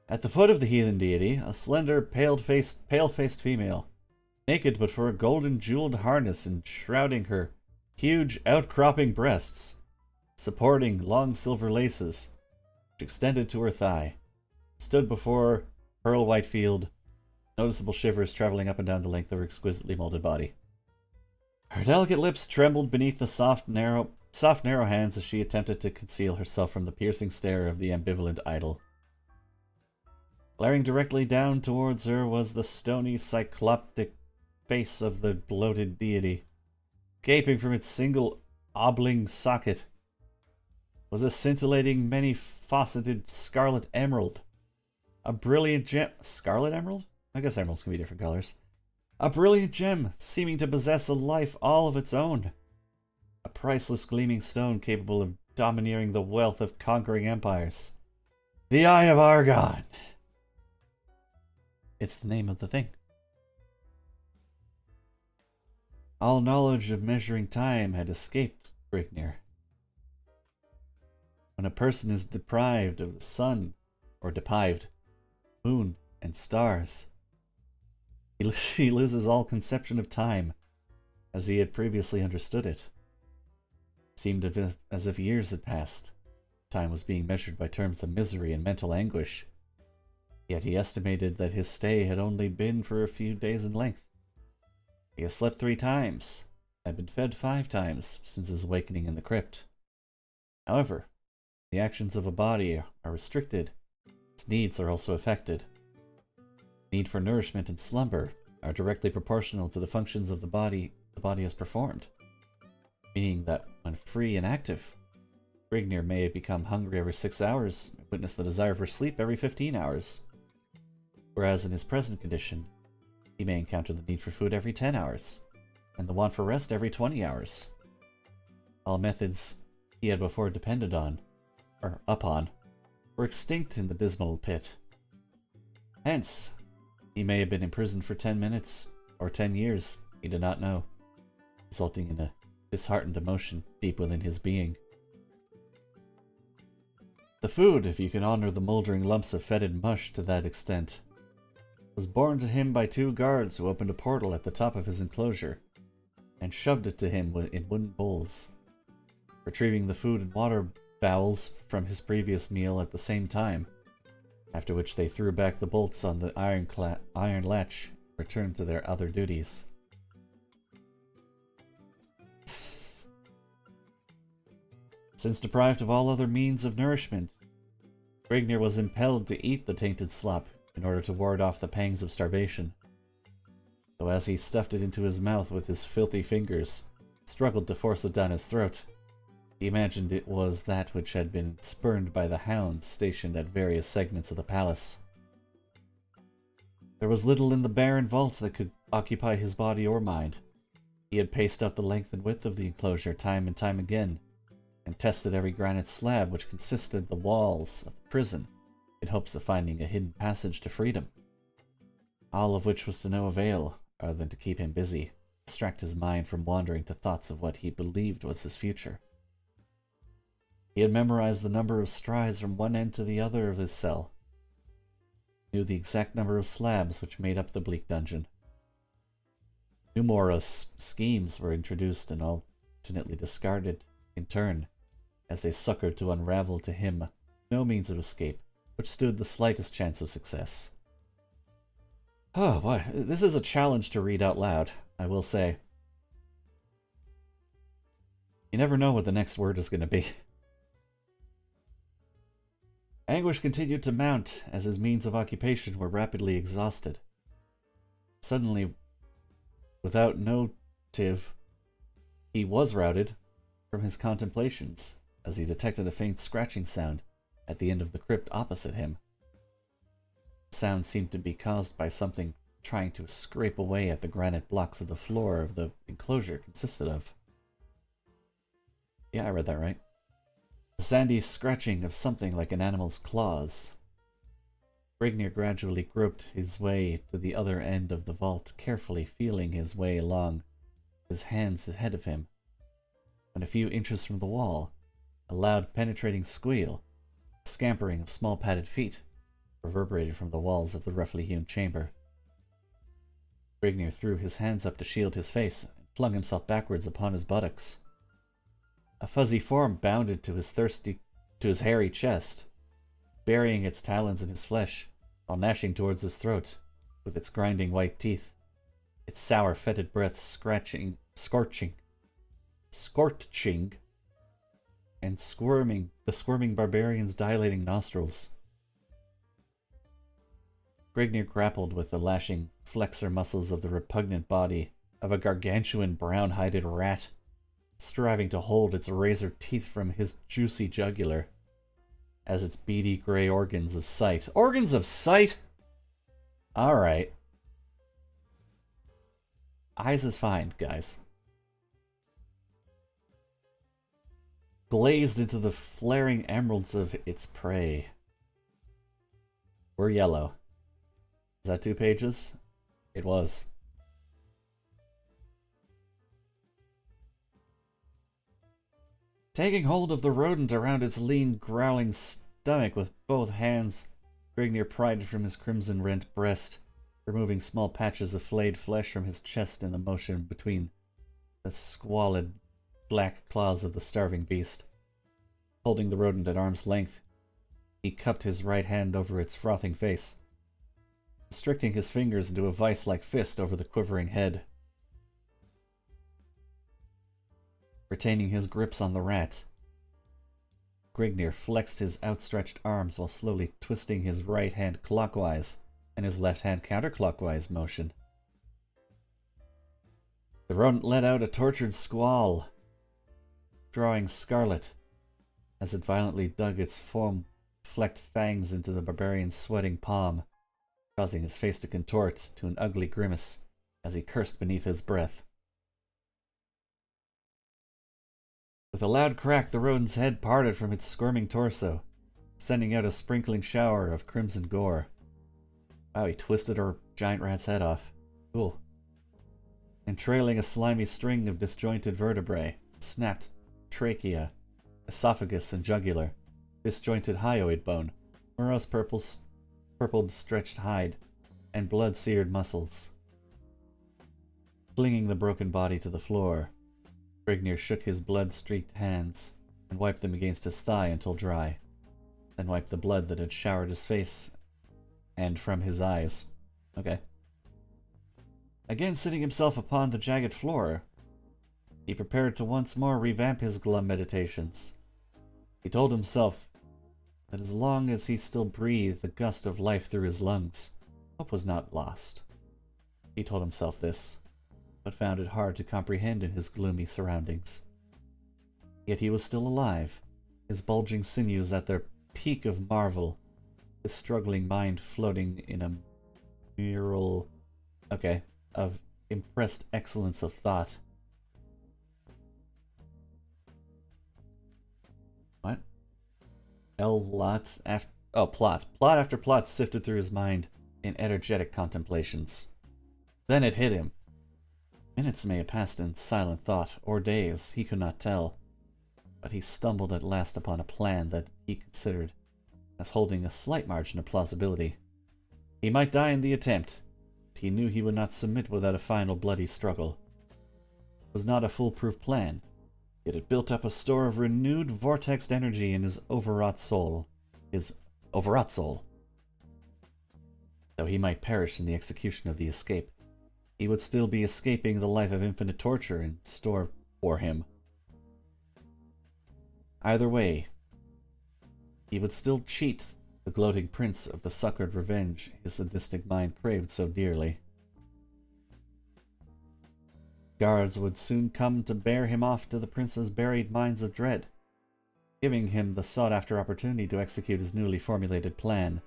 At the foot of the heathen deity, a slender, pale-faced female, naked but for a golden jeweled harness enshrouding her huge, outcropping breasts, supporting long silver laces, which extended to her thigh, stood before pearl white field, noticeable shivers traveling up and down the length of her exquisitely molded body. Her delicate lips trembled beneath the soft, narrow hands as she attempted to conceal herself from the piercing stare of the ambivalent idol. Glaring directly down towards her was the stony, cycloptic face of the bloated deity. Gaping from its single oblong socket was a scintillating, many-faceted scarlet emerald. A brilliant gem... Scarlet emerald? I guess emeralds can be different colors. A brilliant gem seeming to possess a life all of its own. A priceless gleaming stone capable of domineering the wealth of conquering empires. The Eye of Argon! It's the name of the thing. All knowledge of measuring time had escaped Grignir. When a person is deprived of the sun, or deprived, moon, and stars, He loses all conception of time, as he had previously understood it. It seemed as if years had passed. Time was being measured by terms of misery and mental anguish. Yet he estimated that his stay had only been for a few days in length. He had slept 3 times, had been fed 5 times since his awakening in the crypt. However, the actions of a body are restricted. Its needs are also affected. Need for nourishment and slumber are directly proportional to the functions of the body has performed, meaning that when free and active, Grignir may become hungry every 6 hours and witness the desire for sleep every 15 hours, whereas in his present condition, he may encounter the need for food every 10 hours, and the want for rest every 20 hours. All methods he had before depended on, or upon, were extinct in the dismal pit. Hence, he may have been imprisoned for 10 minutes, or 10 years, he did not know, resulting in a disheartened emotion deep within his being. The food, if you can honor the mouldering lumps of fetid mush to that extent, was borne to him by 2 guards who opened a portal at the top of his enclosure, and shoved it to him in wooden bowls, retrieving the food and water bowels from his previous meal at the same time, after which they threw back the bolts on the iron latch and returned to their other duties. Since deprived of all other means of nourishment, Grignir was impelled to eat the tainted slop in order to ward off the pangs of starvation. Though as he stuffed it into his mouth with his filthy fingers, struggled to force it down his throat, he imagined it was that which had been spurned by the hounds stationed at various segments of the palace. There was little in the barren vault that could occupy his body or mind. He had paced out the length and width of the enclosure time and time again, and tested every granite slab which consisted the walls of the prison in hopes of finding a hidden passage to freedom. All of which was to no avail, other than to keep him busy, distract his mind from wandering to thoughts of what he believed was his future. He had memorized the number of strides from one end to the other of his cell, knew the exact number of slabs which made up the bleak dungeon. Numerous schemes were introduced and alternately discarded in turn, as they succored to unravel to him no means of escape which stood the slightest chance of success. Oh boy, this is a challenge to read out loud, I will say. You never know what the next word is going to be. Anguish continued to mount as his means of occupation were rapidly exhausted. Suddenly, without notive, he was routed from his contemplations as he detected a faint scratching sound at the end of the crypt opposite him. The sound seemed to be caused by something trying to scrape away at the granite blocks of the floor of the enclosure consisted of. Yeah, I read that right. The sandy scratching of something like an animal's claws. Grignir gradually groped his way to the other end of the vault, carefully feeling his way along, his hands ahead of him. When a few inches from the wall, a loud penetrating squeal, a scampering of small padded feet, reverberated from the walls of the roughly hewn chamber. Grignir threw his hands up to shield his face and flung himself backwards upon his buttocks. A fuzzy form bounded to his hairy chest, burying its talons in his flesh, while gnashing towards his throat, with its grinding white teeth, its sour fetid breath scorching, and the squirming barbarian's dilating nostrils. Grignir grappled with the lashing flexor muscles of the repugnant body of a gargantuan brown-hided rat, striving to hold its razor teeth from his juicy jugular, as its beady gray organs of sight. Organs of sight? Alright. Eyes is fine, guys. Glazed into the flaring emeralds of its prey. We're yellow. Is that 2 pages? It was. Taking hold of the rodent around its lean, growling stomach with both hands, Grignir pried it from his crimson-rent breast, removing small patches of flayed flesh from his chest in the motion between the squalid black claws of the starving beast. Holding the rodent at arm's length, he cupped his right hand over its frothing face, constricting his fingers into a vice-like fist over the quivering head. Retaining his grips on the rat, Grignir flexed his outstretched arms while slowly twisting his right hand clockwise and his left hand counterclockwise motion. The rodent let out a tortured squall, drawing scarlet as it violently dug its foam-flecked fangs into the barbarian's sweating palm, causing his face to contort to an ugly grimace as he cursed beneath his breath. With a loud crack, the rodent's head parted from its squirming torso, sending out a sprinkling shower of crimson gore. Wow, he twisted our giant rat's head off. Cool. And trailing a slimy string of disjointed vertebrae, snapped trachea, esophagus and jugular, disjointed hyoid bone, morose purpled stretched hide, and blood-seared muscles. Flinging the broken body to the floor, Grignir shook his blood-streaked hands and wiped them against his thigh until dry, then wiped the blood that had showered his face and from his eyes. Okay. Again sitting himself upon the jagged floor, he prepared to once more revamp his glum meditations. He told himself that as long as he still breathed the gust of life through his lungs, hope was not lost. He told himself this, but found it hard to comprehend in his gloomy surroundings. Yet he was still alive, his bulging sinews at their peak of marvel, his struggling mind floating in a mural, of impressed excellence of thought. What? Plot after plot sifted through his mind in energetic contemplations. Then it hit him. Minutes may have passed in silent thought, or days, he could not tell. But he stumbled at last upon a plan that he considered as holding a slight margin of plausibility. He might die in the attempt, but he knew he would not submit without a final bloody struggle. It was not a foolproof plan, yet it built up a store of renewed vortexed energy in his overwrought soul. Though he might perish in the execution of the escape, he would still be escaping the life of infinite torture in store for him. Either way, he would still cheat the gloating prince of the succored revenge his sadistic mind craved so dearly. Guards would soon come to bear him off to the prince's buried mines of dread, giving him the sought-after opportunity to execute his newly formulated plan.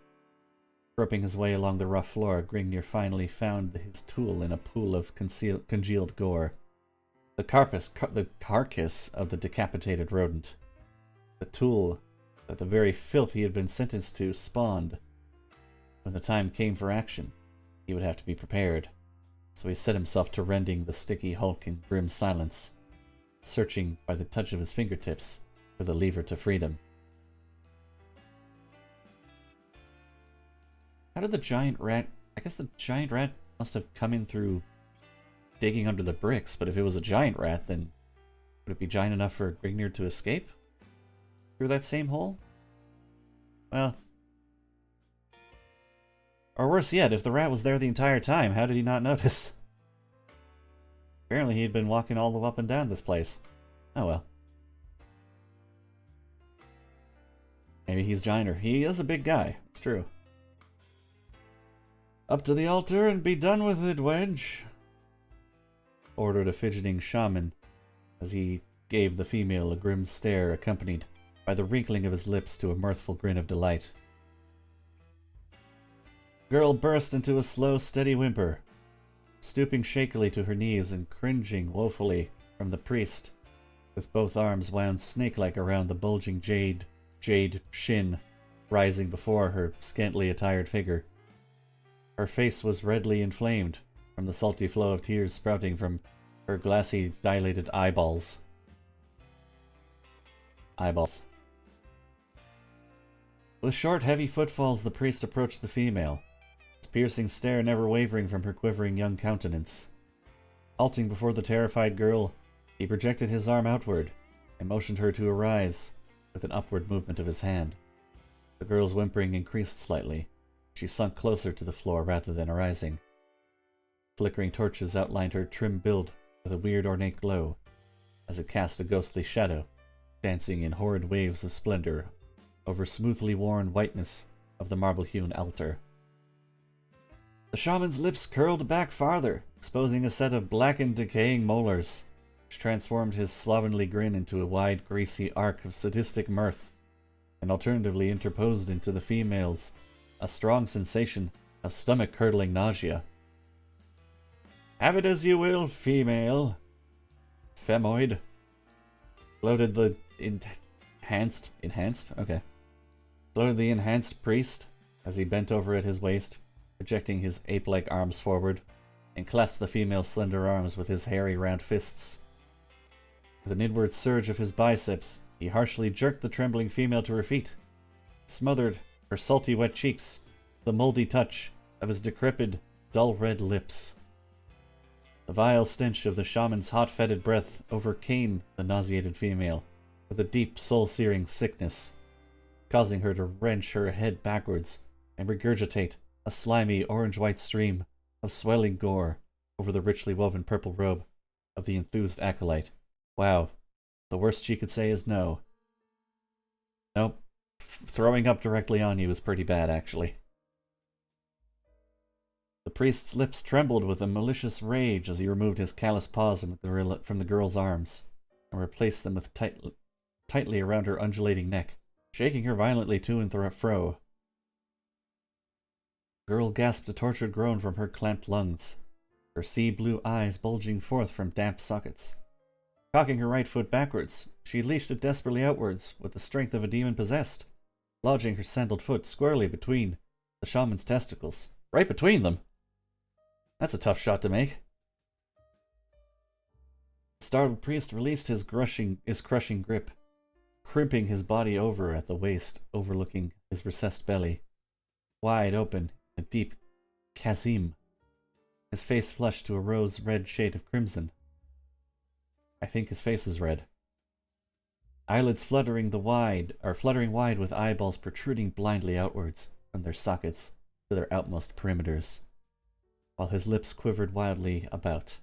Groping his way along the rough floor, Grignir finally found his tool in a pool of congealed gore. The carcass of the decapitated rodent. The tool that the very filth he had been sentenced to spawned. When the time came for action, he would have to be prepared, so he set himself to rending the sticky hulk in grim silence, searching by the touch of his fingertips for the lever to freedom. How did the giant rat... I guess the giant rat must have come in through digging under the bricks, but if it was a giant rat, then would it be giant enough for Grignir to escape through that same hole? Well... Or worse yet, if the rat was there the entire time, how did he not notice? Apparently he'd been walking all the way up and down this place. Oh well. Maybe he's gianter. He is a big guy. It's true. Up to the altar and be done with it, Wedge, ordered a fidgeting shaman as he gave the female a grim stare accompanied by the wrinkling of his lips to a mirthful grin of delight. The girl burst into a slow, steady whimper, stooping shakily to her knees and cringing woefully from the priest, with both arms wound snake-like around the bulging jade shin rising before her scantily attired figure. Her face was redly inflamed from the salty flow of tears sprouting from her glassy, dilated eyeballs. With short, heavy footfalls, the priest approached the female, his piercing stare never wavering from her quivering young countenance. Halting before the terrified girl, he projected his arm outward and motioned her to arise with an upward movement of his hand. The girl's whimpering increased slightly. She sunk closer to the floor rather than arising. Flickering torches outlined her trim build with a weird ornate glow, as it cast a ghostly shadow, dancing in horrid waves of splendor over smoothly worn whiteness of the marble-hewn altar. The shaman's lips curled back farther, exposing a set of blackened, decaying molars, which transformed his slovenly grin into a wide, greasy arc of sadistic mirth, and alternatively interposed into the female's a strong sensation of stomach-curdling nausea. "Have it as you will, female. Femoid," gloated the enhanced? Okay. Gloated the enhanced priest as he bent over at his waist, projecting his ape-like arms forward, and clasped the female's slender arms with his hairy round fists. With an inward surge of his biceps, he harshly jerked the trembling female to her feet, smothered her salty wet cheeks with the moldy touch of his decrepit, dull red lips. The vile stench of the shaman's hot-fetid breath overcame the nauseated female with a deep, soul-searing sickness, causing her to wrench her head backwards and regurgitate a slimy, orange-white stream of swelling gore over the richly woven purple robe of the enthused acolyte. Wow, the worst she could say is no. Nope, throwing up directly on you is pretty bad, actually. The priest's lips trembled with a malicious rage as he removed his callous paws from the girl's arms and replaced them with tightly around her undulating neck, shaking her violently to and fro. The girl gasped a tortured groan from her clamped lungs, her sea-blue eyes bulging forth from damp sockets. Cocking her right foot backwards, she leashed it desperately outwards with the strength of a demon possessed, lodging her sandaled foot squarely between the shaman's testicles. Right between them? That's a tough shot to make. The startled priest released his crushing grip, crimping his body over at the waist, overlooking his recessed belly, wide open, a deep chasm, his face flushed to a rose-red shade of crimson. I think his face is red. Eyelids fluttering wide with eyeballs protruding blindly outwards from their sockets to their outmost perimeters, while his lips quivered wildly about,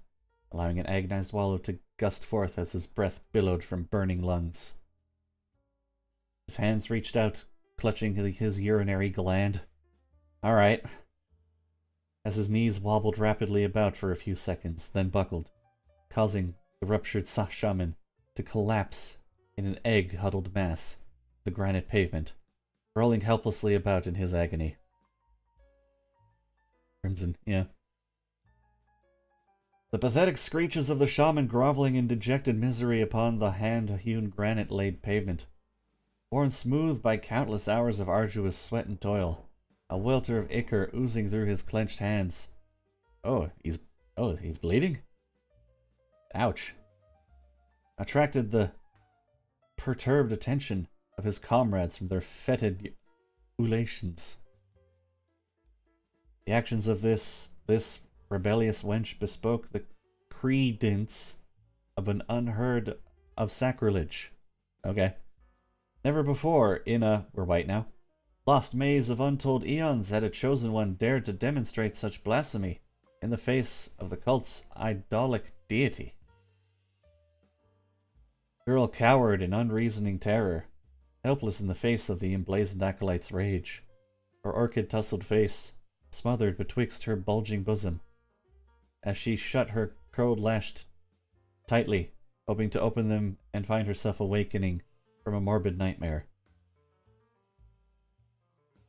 allowing an agonized wallow to gust forth as his breath billowed from burning lungs. His hands reached out, clutching his urinary gland. All right. As his knees wobbled rapidly about for a few seconds, then buckled, causing the ruptured shaman to collapse in an egg-huddled mass to the granite pavement, rolling helplessly about in his agony. Crimson, yeah. The pathetic screeches of the shaman groveling in dejected misery upon the hand-hewn granite-laid pavement, worn smooth by countless hours of arduous sweat and toil, a welter of ichor oozing through his clenched hands. Oh, he's bleeding? Ouch. Attracted the perturbed attention of his comrades from their fetid ululations. The actions of this rebellious wench bespoke the credence of an unheard of sacrilege. Okay. Never before in we're white now, lost maze of untold eons had a chosen one dared to demonstrate such blasphemy in the face of the cult's idolic deity. The girl cowered in unreasoning terror, helpless in the face of the emblazoned acolyte's rage, her orchid-tussled face smothered betwixt her bulging bosom, as she shut her curled lashed tightly, hoping to open them and find herself awakening from a morbid nightmare.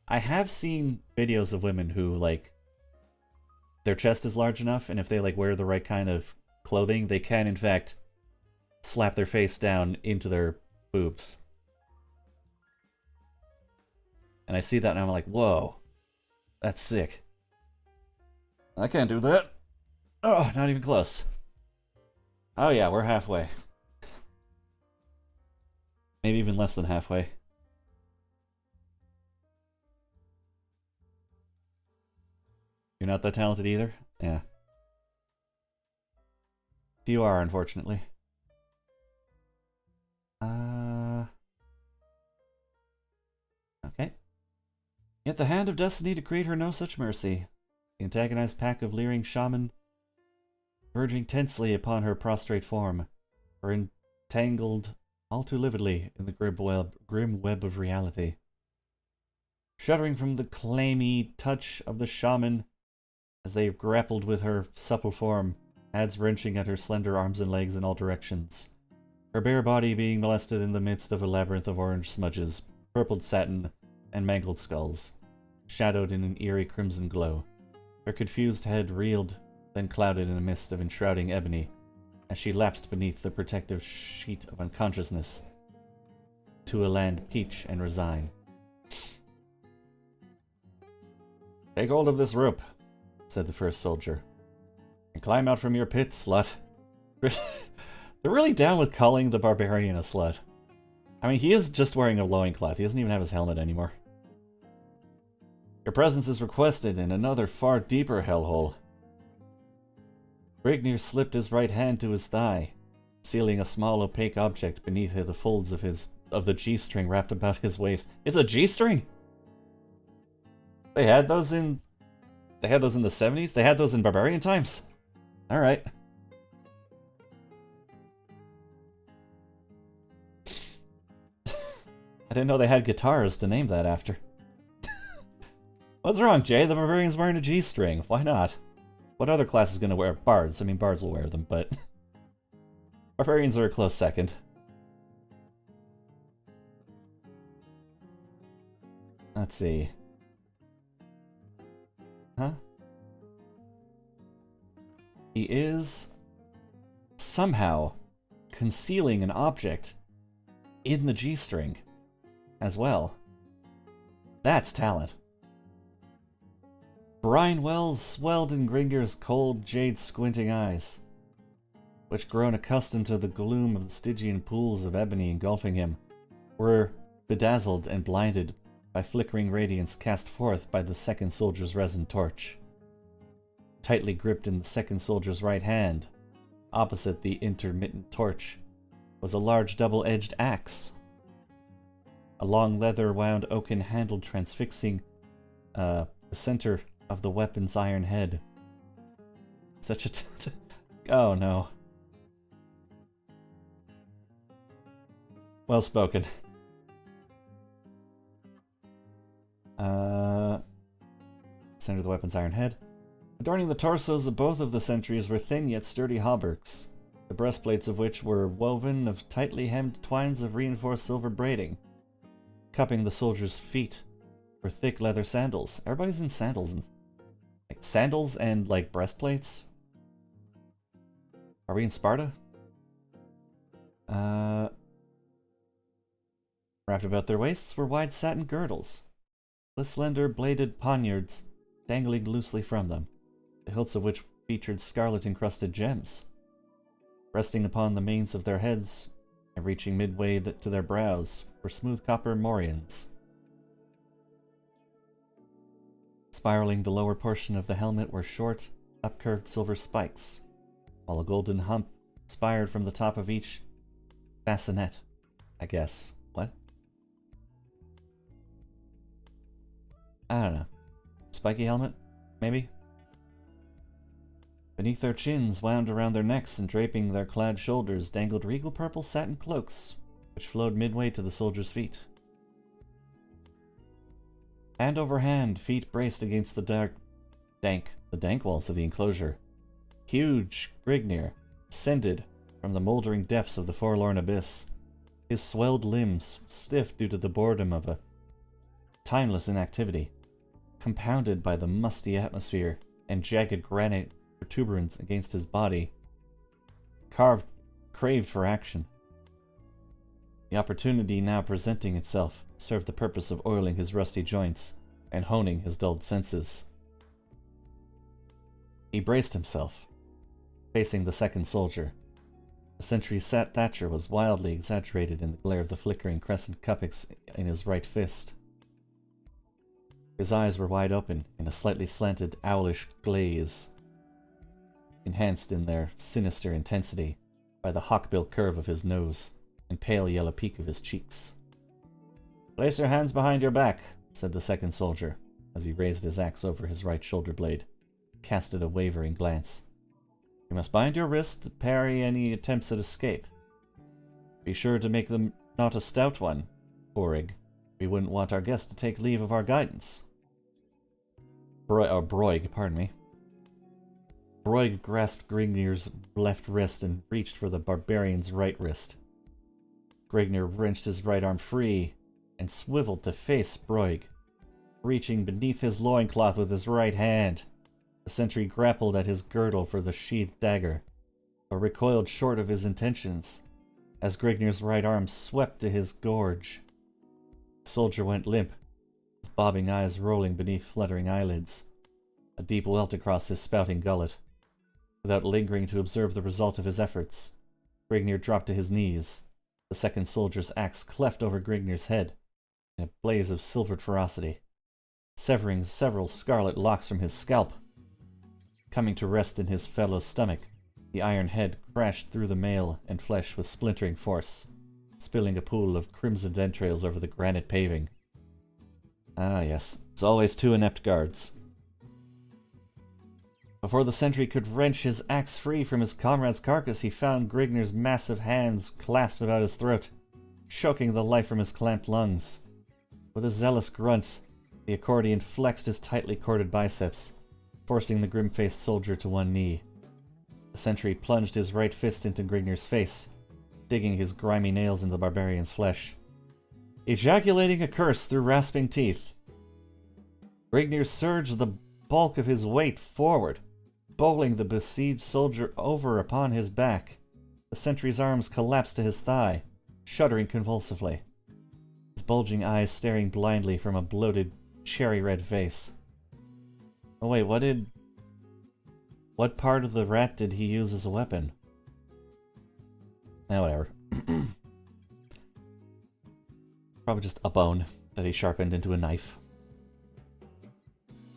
I have seen videos of women who, like, their chest is large enough, and if they, like, wear the right kind of clothing, they can, in fact, slap their face down into their boobs. And I see that and I'm like, whoa, that's sick. I can't do that. Oh, not even close. Oh yeah, we're halfway. Maybe even less than halfway. You're not that talented either? Yeah. Few are, unfortunately. Okay. Yet the hand of destiny decreed her no such mercy. The antagonized pack of leering shaman verging tensely upon her prostrate form, were entangled all too lividly in the grim web of reality. Shuddering from the clammy touch of the shaman as they grappled with her supple form, adze wrenching at her slender arms and legs in all directions, her bare body being molested in the midst of a labyrinth of orange smudges, purpled satin, and mangled skulls, shadowed in an eerie crimson glow. Her confused head reeled, then clouded in a mist of enshrouding ebony, as she lapsed beneath the protective sheet of unconsciousness to a land peach and resign. "Take hold of this rope," said the first soldier, "and climb out from your pit, slut." They're really down with calling the barbarian a slut. I mean, he is just wearing a loincloth. He doesn't even have his helmet anymore. "Your presence is requested in another far deeper hellhole." Grignir slipped his right hand to his thigh, sealing a small opaque object beneath the folds of the G-string wrapped about his waist. It's a G-string? They had those in the 70s? They had those in barbarian times? Alright. I didn't know they had guitars to name that after. What's wrong, Jay? The barbarian's wearing a G-string. Why not? What other class is going to wear bards? I mean, bards will wear them, but barbarians are a close second. Let's see. Huh? He is somehow concealing an object in the G-string as well. That's talent. Brine wells swelled in Gringer's cold, jade-squinting eyes, which, grown accustomed to the gloom of the Stygian pools of ebony engulfing him, were bedazzled and blinded by flickering radiance cast forth by the second soldier's resin torch. Tightly gripped in the second soldier's right hand, opposite the intermittent torch, was a large double-edged axe. A long leather-wound oaken handle transfixing the center of the weapon's iron head. Such a oh no. Well spoken. Center of the weapon's iron head. Adorning the torsos of both of the sentries were thin yet sturdy hauberks, the breastplates of which were woven of tightly hemmed twines of reinforced silver braiding. Cupping the soldiers' feet were thick leather sandals. Everybody's in sandals. Like, sandals and, like, breastplates? Are we in Sparta? Wrapped about their waists were wide satin girdles, with slender bladed poniards dangling loosely from them, the hilts of which featured scarlet-encrusted gems. Resting upon the manes of their heads, and reaching midway to their brows, were smooth copper morions. Spiraling the lower portion of the helmet were short, upcurved silver spikes, while a golden hump spired from the top of each bassinet, I guess. What? I don't know. Spiky helmet? Maybe? Beneath their chins, wound around their necks and draping their clad shoulders, dangled regal purple satin cloaks, which flowed midway to the soldiers' feet. Hand over hand, feet braced against the dank walls of the enclosure. Huge Grignir ascended from the moldering depths of the forlorn abyss, his swelled limbs stiff due to the boredom of a timeless inactivity, compounded by the musty atmosphere and jagged granite protuberance against his body, craved for action. The opportunity now presenting itself served the purpose of oiling his rusty joints and honing his dulled senses. He braced himself, facing the second soldier. The sentry's stature was wildly exaggerated in the glare of the flickering crescent cuppix in his right fist. His eyes were wide open in a slightly slanted, owlish glaze, enhanced in their sinister intensity by the hawkbill curve of his nose and pale yellow peak of his cheeks. "Place your hands behind your back," said the second soldier, as he raised his axe over his right shoulder blade, casted a wavering glance. "You must bind your wrist to parry any attempts at escape. Be sure to make them not a stout one, Borig. We wouldn't want our guest to take leave of our guidance." Broig, pardon me. Broig grasped Grignir's left wrist and reached for the barbarian's right wrist. Grignir wrenched his right arm free and swiveled to face Broig, reaching beneath his loincloth with his right hand. The sentry grappled at his girdle for the sheathed dagger, but recoiled short of his intentions as Grignir's right arm swept to his gorge. The soldier went limp, his bobbing eyes rolling beneath fluttering eyelids, a deep welt across his spouting gullet. Without lingering to observe the result of his efforts, Grignir dropped to his knees. The second soldier's axe cleft over Grignir's head in a blaze of silvered ferocity, severing several scarlet locks from his scalp. Coming to rest in his fellow's stomach, the iron head crashed through the mail and flesh with splintering force, spilling a pool of crimsoned entrails over the granite paving. Ah yes, it's always two inept guards. Before the sentry could wrench his axe free from his comrade's carcass, he found Grignir's massive hands clasped about his throat, choking the life from his clamped lungs. With a zealous grunt, the accordion flexed his tightly corded biceps, forcing the grim-faced soldier to one knee. The sentry plunged his right fist into Grignir's face, digging his grimy nails into the barbarian's flesh. Ejaculating a curse through rasping teeth, Grignir surged the bulk of his weight forward, bowling the besieged soldier over upon his back. The sentry's arms collapsed to his thigh, shuddering convulsively, his bulging eyes staring blindly from a bloated, cherry-red face. Oh wait, what part of the rat did he use as a weapon? Whatever. Probably just a bone that he sharpened into a knife.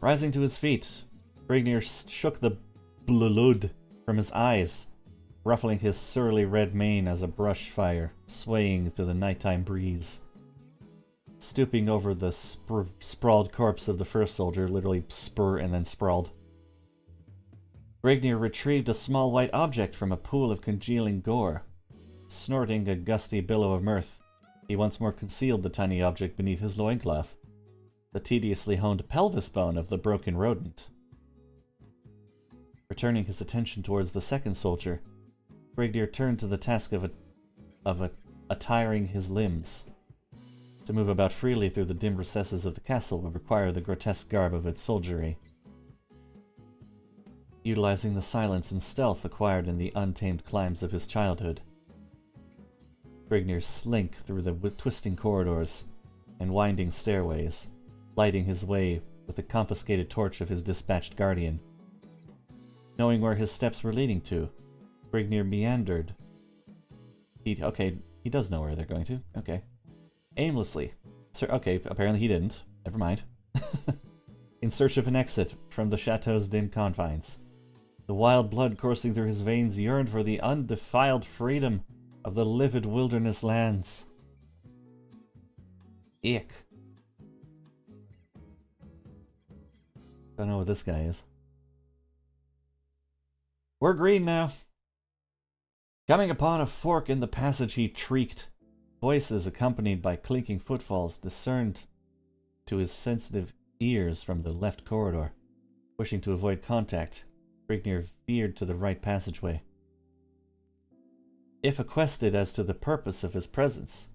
Rising to his feet, Grignir shook the blood from his eyes, ruffling his surly red mane as a brush fire, swaying to the nighttime breeze. Stooping over the sprawled corpse of the first soldier, literally spur and then sprawled, Grignir retrieved a small white object from a pool of congealing gore. Snorting a gusty billow of mirth, he once more concealed the tiny object beneath his loincloth, the tediously honed pelvis bone of the broken rodent. Returning his attention towards the second soldier, Grignir turned to the task of attiring his limbs. To move about freely through the dim recesses of the castle would require the grotesque garb of its soldiery. Utilizing the silence and stealth acquired in the untamed climes of his childhood, Grignir slink through the twisting corridors and winding stairways, lighting his way with the confiscated torch of his dispatched guardian. Knowing where his steps were leading to, Grignir meandered. He does know where they're going to. Okay. Aimlessly. Okay, apparently he didn't. Never mind. In search of an exit from the chateau's dim confines. The wild blood coursing through his veins yearned for the undefiled freedom of the livid wilderness lands. Ick. Don't know what this guy is. We're green now. Coming upon a fork in the passage, he shrieked. Voices accompanied by clinking footfalls discerned to his sensitive ears from the left corridor. Wishing to avoid contact, Grignir veered to the right passageway. If quested as to the purpose of his presence,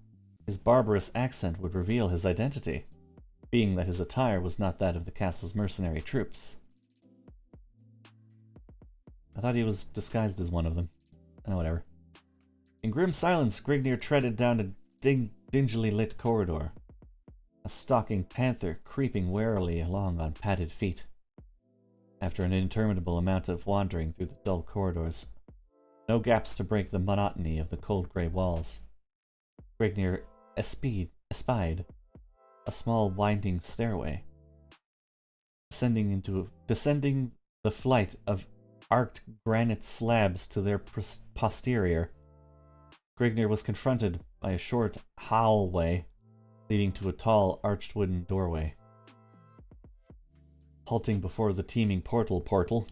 his barbarous accent would reveal his identity, being that his attire was not that of the castle's mercenary troops. I thought he was disguised as one of them. Oh, whatever. In grim silence, Grignir treaded down a dingily lit corridor, a stalking panther creeping warily along on padded feet. After an interminable amount of wandering through the dull corridors, no gaps to break the monotony of the cold grey walls, Grignir espied a small winding stairway, descending the flight of arced granite slabs to their posterior. Grignir was confronted by a short hallway leading to a tall, arched wooden doorway. Halting before the teeming portal,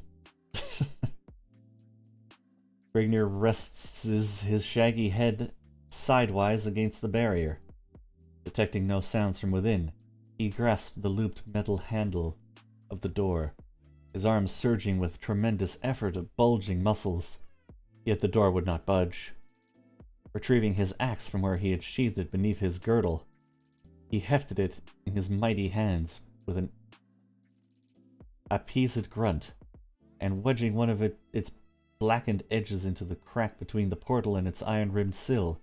Grignir rests his shaggy head sidewise against the barrier. Detecting no sounds from within, he grasped the looped metal handle of the door, his arms surging with tremendous effort of bulging muscles, yet the door would not budge. Retrieving his axe from where he had sheathed it beneath his girdle, he hefted it in his mighty hands with an appeased grunt, and wedging one of its blackened edges into the crack between the portal and its iron-rimmed sill.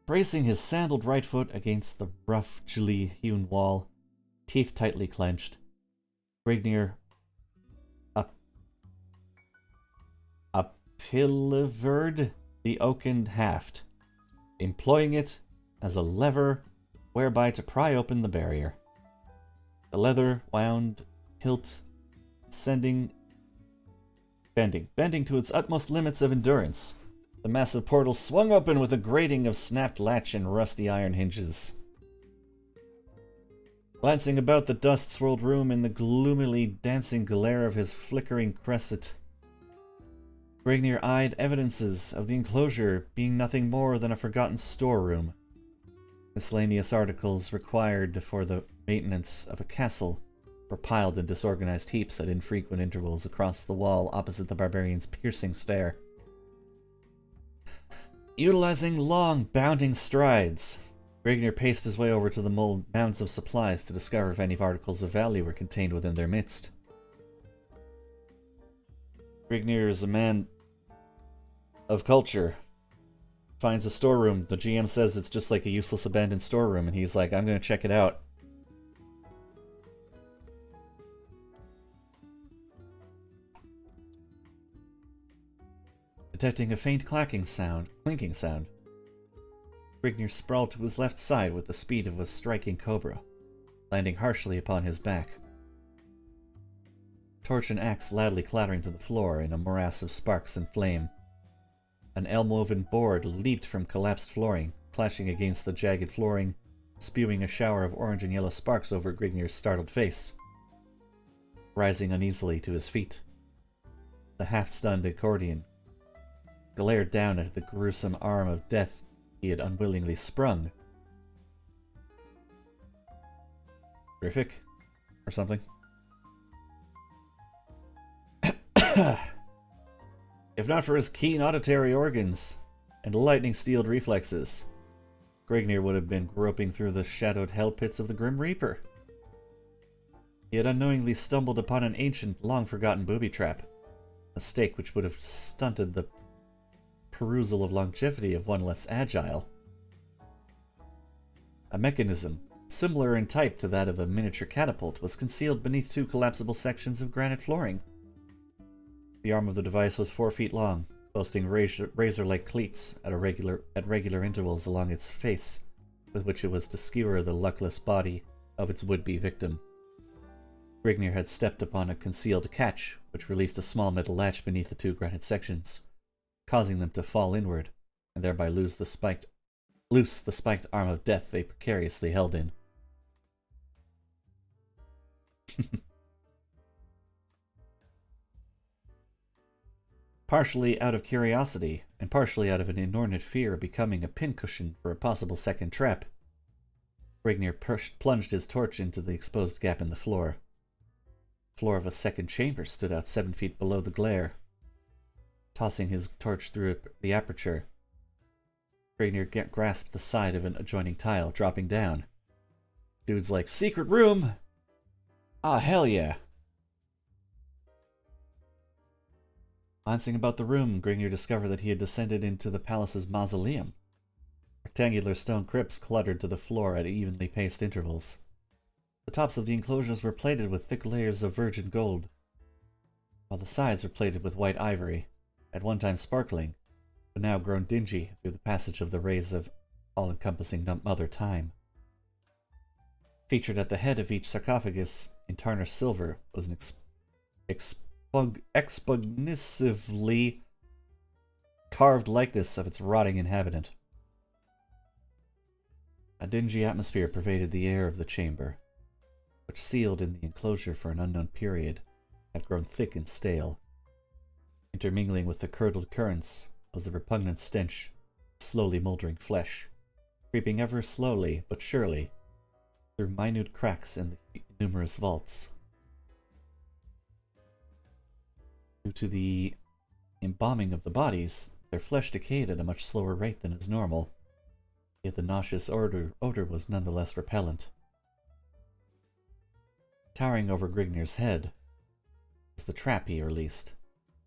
Bracing his sandaled right foot against the rough, chilly-hewn wall, teeth tightly clenched, Grignir pilivered the oaken haft, employing it as a lever whereby to pry open the barrier. The leather wound hilt bending to its utmost limits of endurance. The massive portal swung open with a grating of snapped latch and rusty iron hinges. Glancing about the dust-swirled room in the gloomily dancing glare of his flickering cresset, Grignir eyed evidences of the enclosure being nothing more than a forgotten storeroom. Miscellaneous articles required for the maintenance of a castle were piled in disorganized heaps at infrequent intervals across the wall opposite the barbarian's piercing stare. Utilizing long, bounding strides, Grignir paced his way over to the mounds of supplies to discover if any articles of value were contained within their midst. Grignir is a man of culture. Finds a storeroom. The GM says it's just like a useless abandoned storeroom, and he's like, I'm gonna check it out. Detecting a faint clinking sound, Grignir sprawled to his left side with the speed of a striking cobra, landing harshly upon his back. Torch and axe loudly clattering to the floor in a morass of sparks and flame. An elm-woven board leaped from collapsed flooring, clashing against the jagged flooring, spewing a shower of orange and yellow sparks over Grignir's startled face. Rising uneasily to his feet, the half-stunned accordion glared down at the gruesome arm of death he had unwillingly sprung. Terrific? Or something? If not for his keen auditory organs and lightning-steeled reflexes, Grignir would have been groping through the shadowed hell pits of the Grim Reaper. He had unknowingly stumbled upon an ancient, long-forgotten booby trap, a mistake which would have stunted the perusal of longevity of one less agile. A mechanism, similar in type to that of a miniature catapult, was concealed beneath two collapsible sections of granite flooring. The arm of the device was 4 feet long, boasting razor-like cleats at regular intervals along its face, with which it was to skewer the luckless body of its would-be victim. Grignir had stepped upon a concealed catch, which released a small metal latch beneath the two granite sections, causing them to fall inward, and thereby loose the spiked arm of death they precariously held in. Partially out of curiosity, and partially out of an inordinate fear of becoming a pincushion for a possible second trap, Grignir plunged his torch into the exposed gap in the floor. The floor of a second chamber stood out 7 feet below the glare. Tossing his torch through the aperture, Grignir grasped the side of an adjoining tile, dropping down. Dude's like, secret room! Ah, hell yeah! Glancing about the room, Grignir discovered that he had descended into the palace's mausoleum. Rectangular stone crypts cluttered to the floor at evenly paced intervals. The tops of the enclosures were plated with thick layers of virgin gold, while the sides were plated with white ivory, at one time sparkling, but now grown dingy through the passage of the rays of all-encompassing Mother Time. Featured at the head of each sarcophagus in tarnished silver was an expansively carved likeness of its rotting inhabitant. A dingy atmosphere pervaded the air of the chamber, which, sealed in the enclosure for an unknown period, had grown thick and stale. Intermingling with the curdled currents was the repugnant stench of slowly moldering flesh, creeping ever slowly but surely through minute cracks in the numerous vaults. Due to the embalming of the bodies, their flesh decayed at a much slower rate than is normal, yet the nauseous odor was nonetheless repellent. Towering over Grignir's head was the trap he released.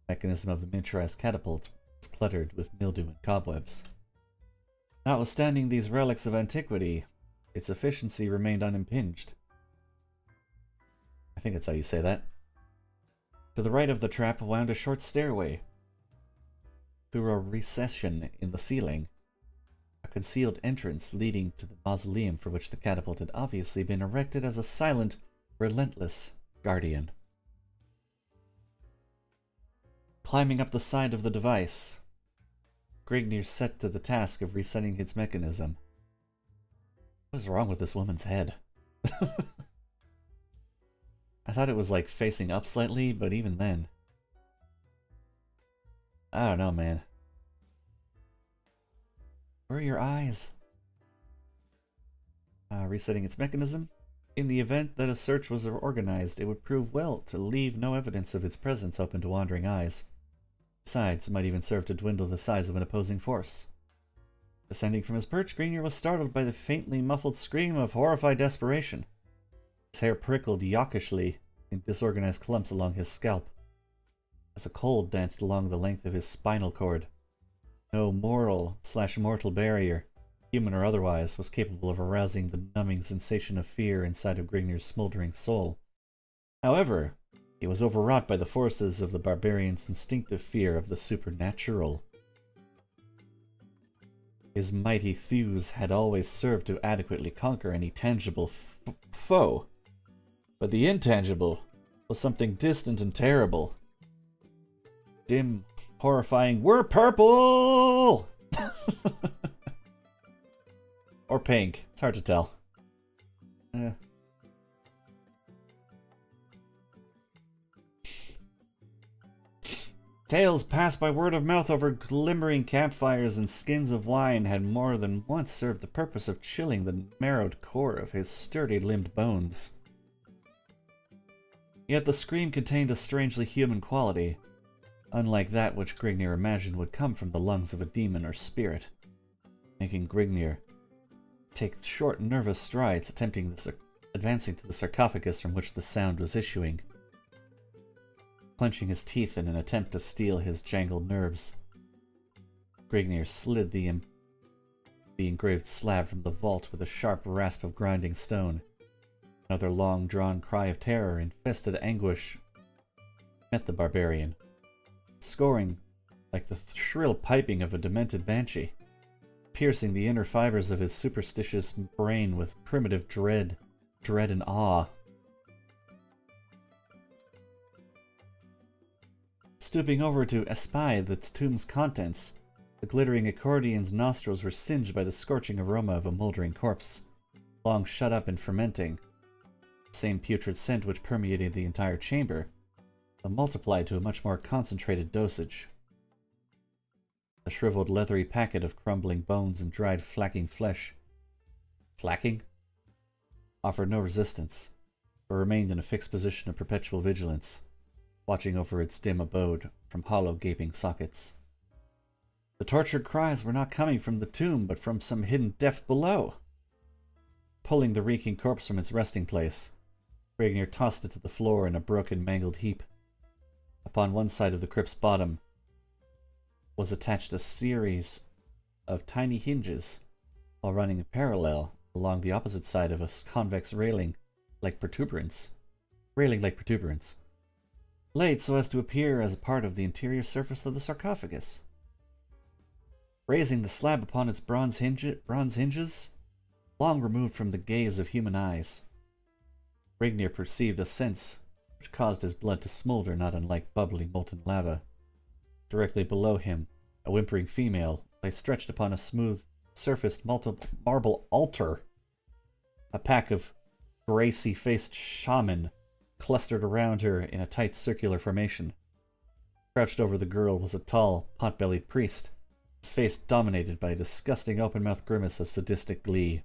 The mechanism of the miniaturized catapult was cluttered with mildew and cobwebs. Notwithstanding these relics of antiquity, its efficiency remained unimpinged. I think that's how you say that. To the right of the trap wound a short stairway. Through a recession in the ceiling, a concealed entrance leading to the mausoleum for which the catapult had obviously been erected as a silent, relentless guardian. Climbing up the side of the device, Grignir set to the task of resetting its mechanism. What is wrong with this woman's head? I thought it was like facing up slightly, but even then. I don't know, man. Where are your eyes? Resetting its mechanism. In the event that a search was organized, it would prove well to leave no evidence of its presence open to wandering eyes. Besides, it might even serve to dwindle the size of an opposing force. Descending from his perch, Grignir was startled by the faintly muffled scream of horrified desperation. His hair prickled yawkishly in disorganized clumps along his scalp, as a cold danced along the length of his spinal cord. No moral/mortal barrier, human or otherwise, was capable of arousing the numbing sensation of fear inside of Grignir's smoldering soul. However, he was overwrought by the forces of the barbarian's instinctive fear of the supernatural. His mighty thews had always served to adequately conquer any tangible foe, but the intangible was something distant and terrible. Dim, horrifying, "We're purple!" Or pink. It's hard to tell. Tales passed by word of mouth over glimmering campfires and skins of wine had more than once served the purpose of chilling the marrowed core of his sturdy-limbed bones. Yet the scream contained a strangely human quality, unlike that which Grignir imagined would come from the lungs of a demon or spirit, making Grignir take short, nervous strides, advancing to the sarcophagus from which the sound was issuing. Clenching his teeth in an attempt to steel his jangled nerves, Grignir slid the engraved slab from the vault with a sharp rasp of grinding stone. Another long-drawn cry of terror, infested anguish, met the barbarian, scoring like the shrill piping of a demented banshee, piercing the inner fibers of his superstitious brain with primitive dread and awe. Stooping over to espy the tomb's contents, the glittering accordion's nostrils were singed by the scorching aroma of a moldering corpse, long shut up and fermenting. The same putrid scent which permeated the entire chamber, but multiplied to a much more concentrated dosage. The shriveled leathery packet of crumbling bones and dried flacking flesh offered no resistance, but remained in a fixed position of perpetual vigilance, watching over its dim abode from hollow gaping sockets. The tortured cries were not coming from the tomb, but from some hidden depth below. Pulling the reeking corpse from its resting place, Grignir tossed it to the floor in a broken, mangled heap. Upon one side of the crypt's bottom was attached a series of tiny hinges, while running in parallel along the opposite side of a convex railing-like protuberance, laid so as to appear as a part of the interior surface of the sarcophagus. Raising the slab upon its bronze hinges, long removed from the gaze of human eyes, Grignir perceived a sense which caused his blood to smolder, not unlike bubbling molten lava. Directly below him, a whimpering female lay stretched upon a smooth-surfaced marble altar. A pack of gracie-faced shaman clustered around her in a tight circular formation. Crouched over the girl was a tall, pot-bellied priest, his face dominated by a disgusting open-mouthed grimace of sadistic glee.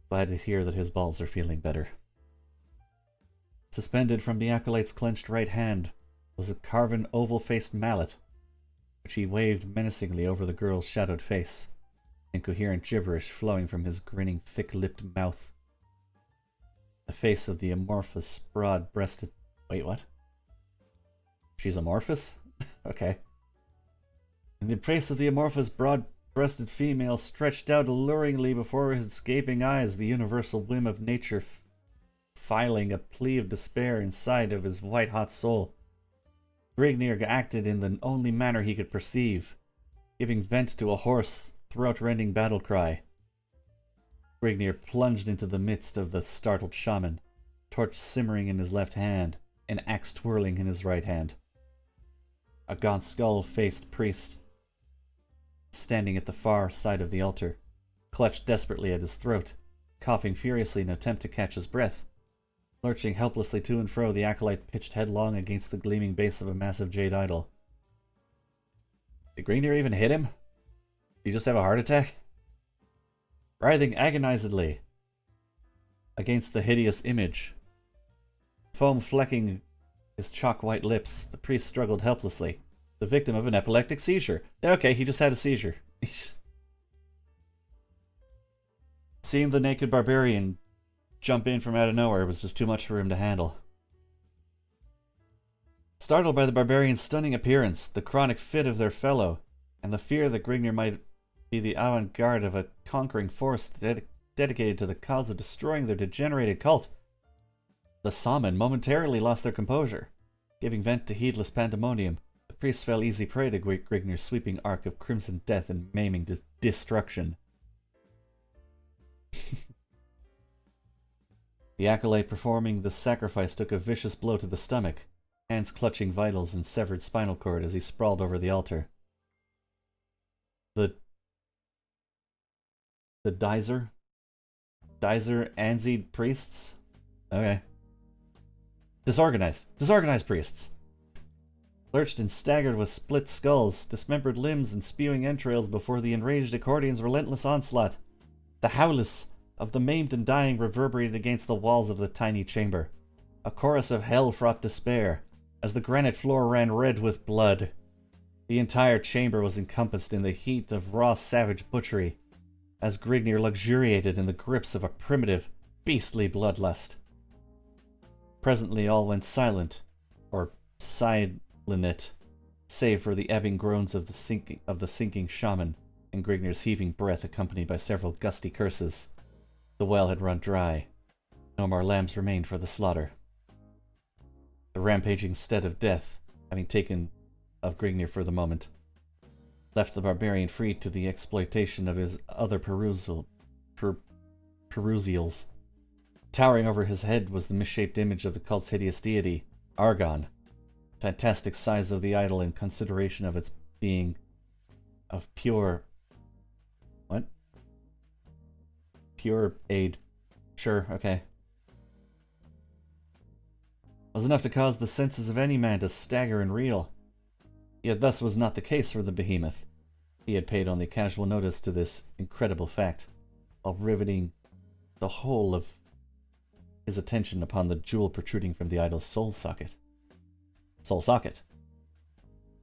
Glad to hear that his balls are feeling better. Suspended from the acolyte's clenched right hand was a carven oval-faced mallet, which he waved menacingly over the girl's shadowed face, incoherent gibberish flowing from his grinning, thick-lipped mouth. The face of the amorphous, broad-breasted... Wait, what? She's amorphous? Okay. And the face of the amorphous, broad-breasted female stretched out alluringly before his gaping eyes, the universal whim of nature filing a plea of despair inside of his white-hot soul. Grignir acted in the only manner he could perceive, giving vent to a hoarse, throat-rending battle cry. Grignir plunged into the midst of the startled shaman, torch simmering in his left hand, an axe twirling in his right hand. A gaunt skull-faced priest, standing at the far side of the altar, clutched desperately at his throat, coughing furiously in an attempt to catch his breath. Lurching helplessly to and fro, the acolyte pitched headlong against the gleaming base of a massive jade idol. Did Grignir even hit him? Did he just have a heart attack? Writhing agonizedly against the hideous image, foam flecking his chalk-white lips, the priest struggled helplessly, the victim of an epileptic seizure. Okay, he just had a seizure. Seeing the naked barbarian jump in from out of nowhere was just too much for him to handle. Startled by the barbarian's stunning appearance, the chronic fit of their fellow, and the fear that Grignir might be the avant-garde of a conquering force dedicated to the cause of destroying their degenerated cult, the Saman momentarily lost their composure. Giving vent to heedless pandemonium, the priests fell easy prey to Grignir's sweeping arc of crimson death and maiming destruction. The acolyte performing the sacrifice took a vicious blow to the stomach, hands clutching vitals and severed spinal cord as he sprawled over the altar. The Dizer Anzid priests? Okay. Disorganized priests. Lurched and staggered with split skulls, dismembered limbs, and spewing entrails before the enraged Accordion's relentless onslaught. The howls of the maimed and dying reverberated against the walls of the tiny chamber, a chorus of hell-fraught despair, as the granite floor ran red with blood. The entire chamber was encompassed in the heat of raw savage butchery, as Grignir luxuriated in the grips of a primitive, beastly bloodlust. Presently all went silent, or silent, save for the ebbing groans of the sinking shaman, and Grignir's heaving breath accompanied by several gusty curses. The well had run dry. No more lambs remained for the slaughter. The rampaging stead of death, having taken of Grignir for the moment, left the barbarian free to the exploitation of his other perusals. Towering over his head was the misshaped image of the cult's hideous deity, Argon. Fantastic size of the idol in consideration of its being of pure... What? Pure aid. Sure, okay. Was enough to cause the senses of any man to stagger and reel. Yet thus was not the case for the behemoth. He had paid only casual notice to this incredible fact, while riveting the whole of his attention upon the jewel protruding from the idol's soul socket. Soul socket.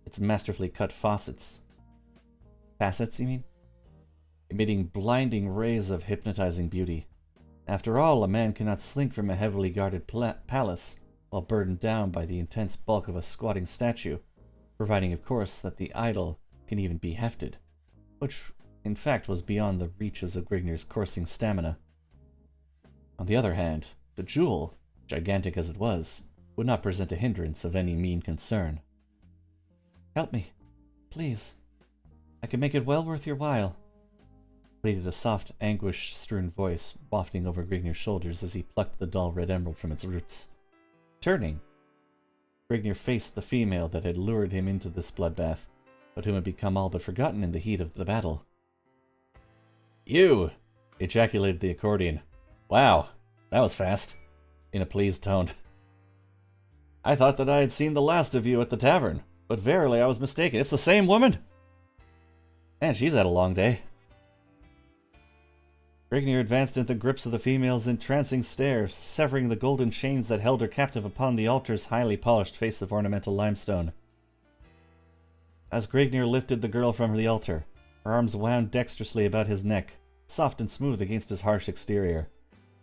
Its masterfully cut facets, you mean? Emitting blinding rays of hypnotizing beauty. After all, a man cannot slink from a heavily guarded palace while burdened down by the intense bulk of a squatting statue, providing, of course, that the idol can even be hefted, which, in fact, was beyond the reaches of Grignir's coursing stamina. On the other hand, the jewel, gigantic as it was, would not present a hindrance of any mean concern. Help me, please. I can make it well worth your while. pleaded a soft, anguish-strewn voice wafting over Grignir's shoulders as he plucked the dull red emerald from its roots. Turning, Grignir faced the female that had lured him into this bloodbath, but whom had become all but forgotten in the heat of the battle. "You!" ejaculated the accordion. "Wow, that was fast," in a pleased tone. "I thought that I had seen the last of you at the tavern, but verily I was mistaken. It's the same woman! Man, she's had a long day." Grignir advanced into the grips of the female's entrancing stare, severing the golden chains that held her captive upon the altar's highly polished face of ornamental limestone. As Grignir lifted the girl from the altar, her arms wound dexterously about his neck, soft and smooth against his harsh exterior.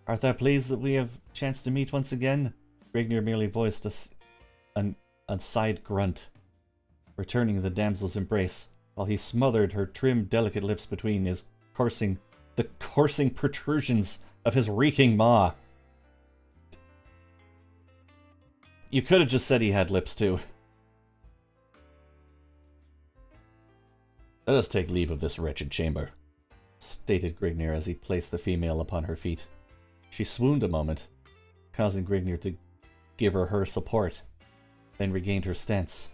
"Art thou pleased that we have chanced to meet once again?" Grignir merely voiced a side grunt, returning the damsel's embrace, while he smothered her trim, delicate lips between the coursing protrusions of his reeking maw. You could have just said he had lips too. "Let us take leave of this wretched chamber," stated Grignir as he placed the female upon her feet. She swooned a moment, causing Grignir to give her support, then regained her stance.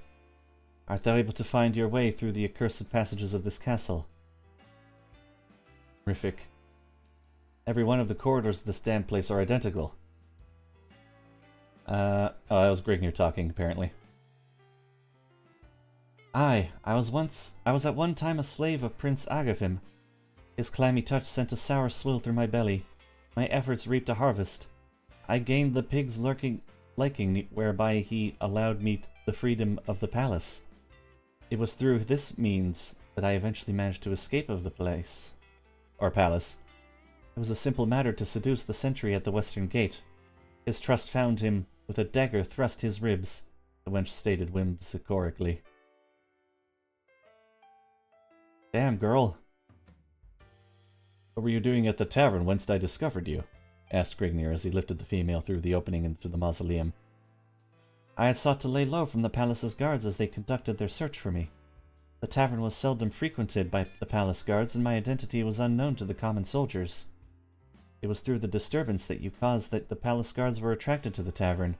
"Art thou able to find your way through the accursed passages of this castle?" Horrific. Every one of the corridors of this damned place are identical. Oh, that was Grignir talking, apparently. "Aye, I was at one time a slave of Prince Agafim. His clammy touch sent a sour swill through my belly. My efforts reaped a harvest. I gained the pig's liking whereby he allowed me the freedom of the palace. It was through this means that I eventually managed to escape of the place. Or palace. It was a simple matter to seduce the sentry at the western gate. His trust found him with a dagger thrust his ribs," the wench stated whimsically. "Damn, girl. What were you doing at the tavern whence I discovered you?" asked Grignir as he lifted the female through the opening into the mausoleum. "I had sought to lay low from the palace's guards as they conducted their search for me. The tavern was seldom frequented by the palace guards, and my identity was unknown to the common soldiers. It was through the disturbance that you caused that the palace guards were attracted to the tavern.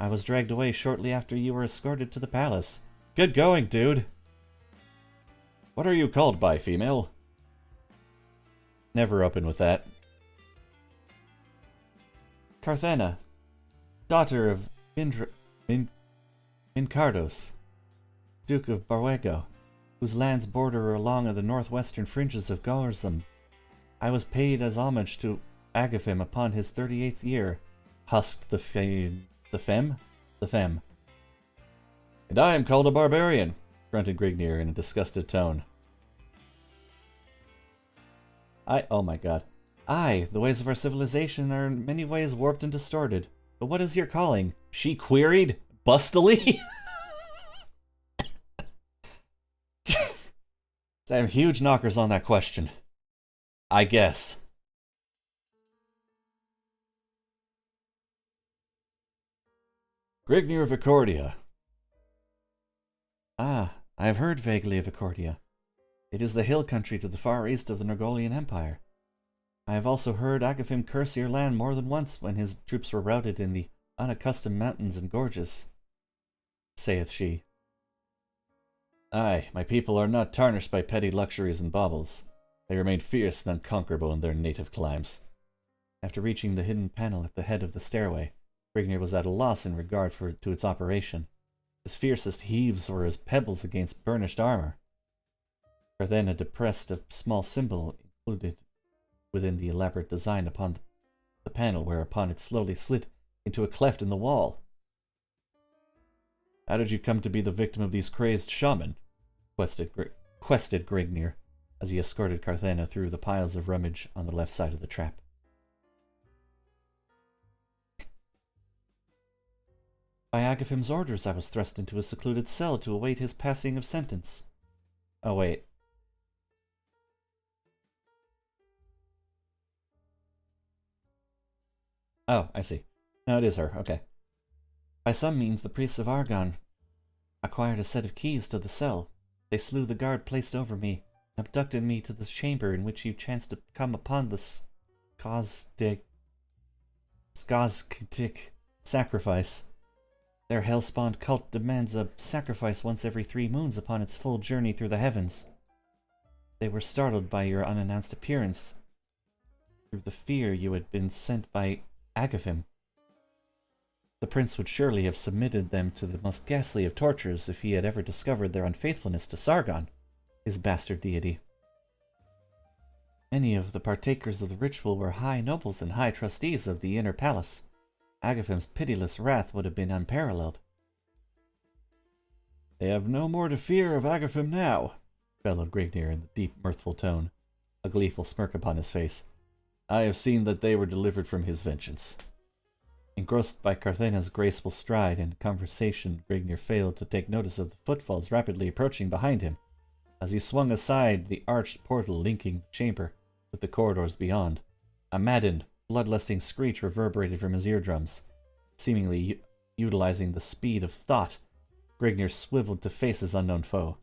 I was dragged away shortly after you were escorted to the palace." "Good going, dude!" "What are you called by, female?" Never open with that. "Carthena, daughter of Mincardos, Duke of Barwego, whose lands border along the northwestern fringes of Gaurzum. I was paid as homage to Agafim upon his 38th year," husked the femme. "And I am called a barbarian," grunted Grignir in a disgusted tone. Oh my god. "Aye, the ways of our civilization are in many ways warped and distorted. But what is your calling?" she queried, bustily. Some huge knockers on that question. I guess. "Grignir of Accordia." "Ah, I have heard vaguely of Accordia. It is the hill country to the far east of the Nergolian Empire. I have also heard Agafim curse your land more than once when his troops were routed in the unaccustomed mountains and gorges," saith she. "Aye, my people are not tarnished by petty luxuries and baubles. They remain fierce and unconquerable in their native climes." After reaching the hidden panel at the head of the stairway, Grignir was at a loss in regard to its operation. His fiercest heaves were as pebbles against burnished armor. Carthena depressed a small symbol included within the elaborate design upon the panel, whereupon it slowly slid into a cleft in the wall. "How did you come to be the victim of these crazed shaman?" quested Grignir, as he escorted Carthena through the piles of rummage on the left side of the trap. "By Agafim's orders, I was thrust into a secluded cell to await his passing of sentence." Oh, wait. Oh, I see. No, it is her. Okay. "By some means, the priests of Argon acquired a set of keys to the cell. They slew the guard placed over me abducted me to the chamber in which you chanced to come upon the Skazktik sacrifice. Their hell-spawned cult demands a sacrifice once every 3 moons upon its full journey through the heavens. They were startled by your unannounced appearance, through the fear you had been sent by Agaphim. The prince would surely have submitted them to the most ghastly of tortures if he had ever discovered their unfaithfulness to Sargon, his bastard deity. Many of the partakers of the ritual were high nobles and high trustees of the inner palace. Agaphim's pitiless wrath would have been unparalleled. "They have no more to fear of Agaphim now," bellowed Grignir in a deep, mirthful tone, a gleeful smirk upon his face. "I have seen that they were delivered from his vengeance." Engrossed by Carthena's graceful stride and conversation, Grignir failed to take notice of the footfalls rapidly approaching behind him, as he swung aside the arched portal linking the chamber with the corridors beyond. A maddened, bloodlusting screech reverberated from his eardrums. Seemingly utilizing the speed of thought, Grignir swiveled to face his unknown foe.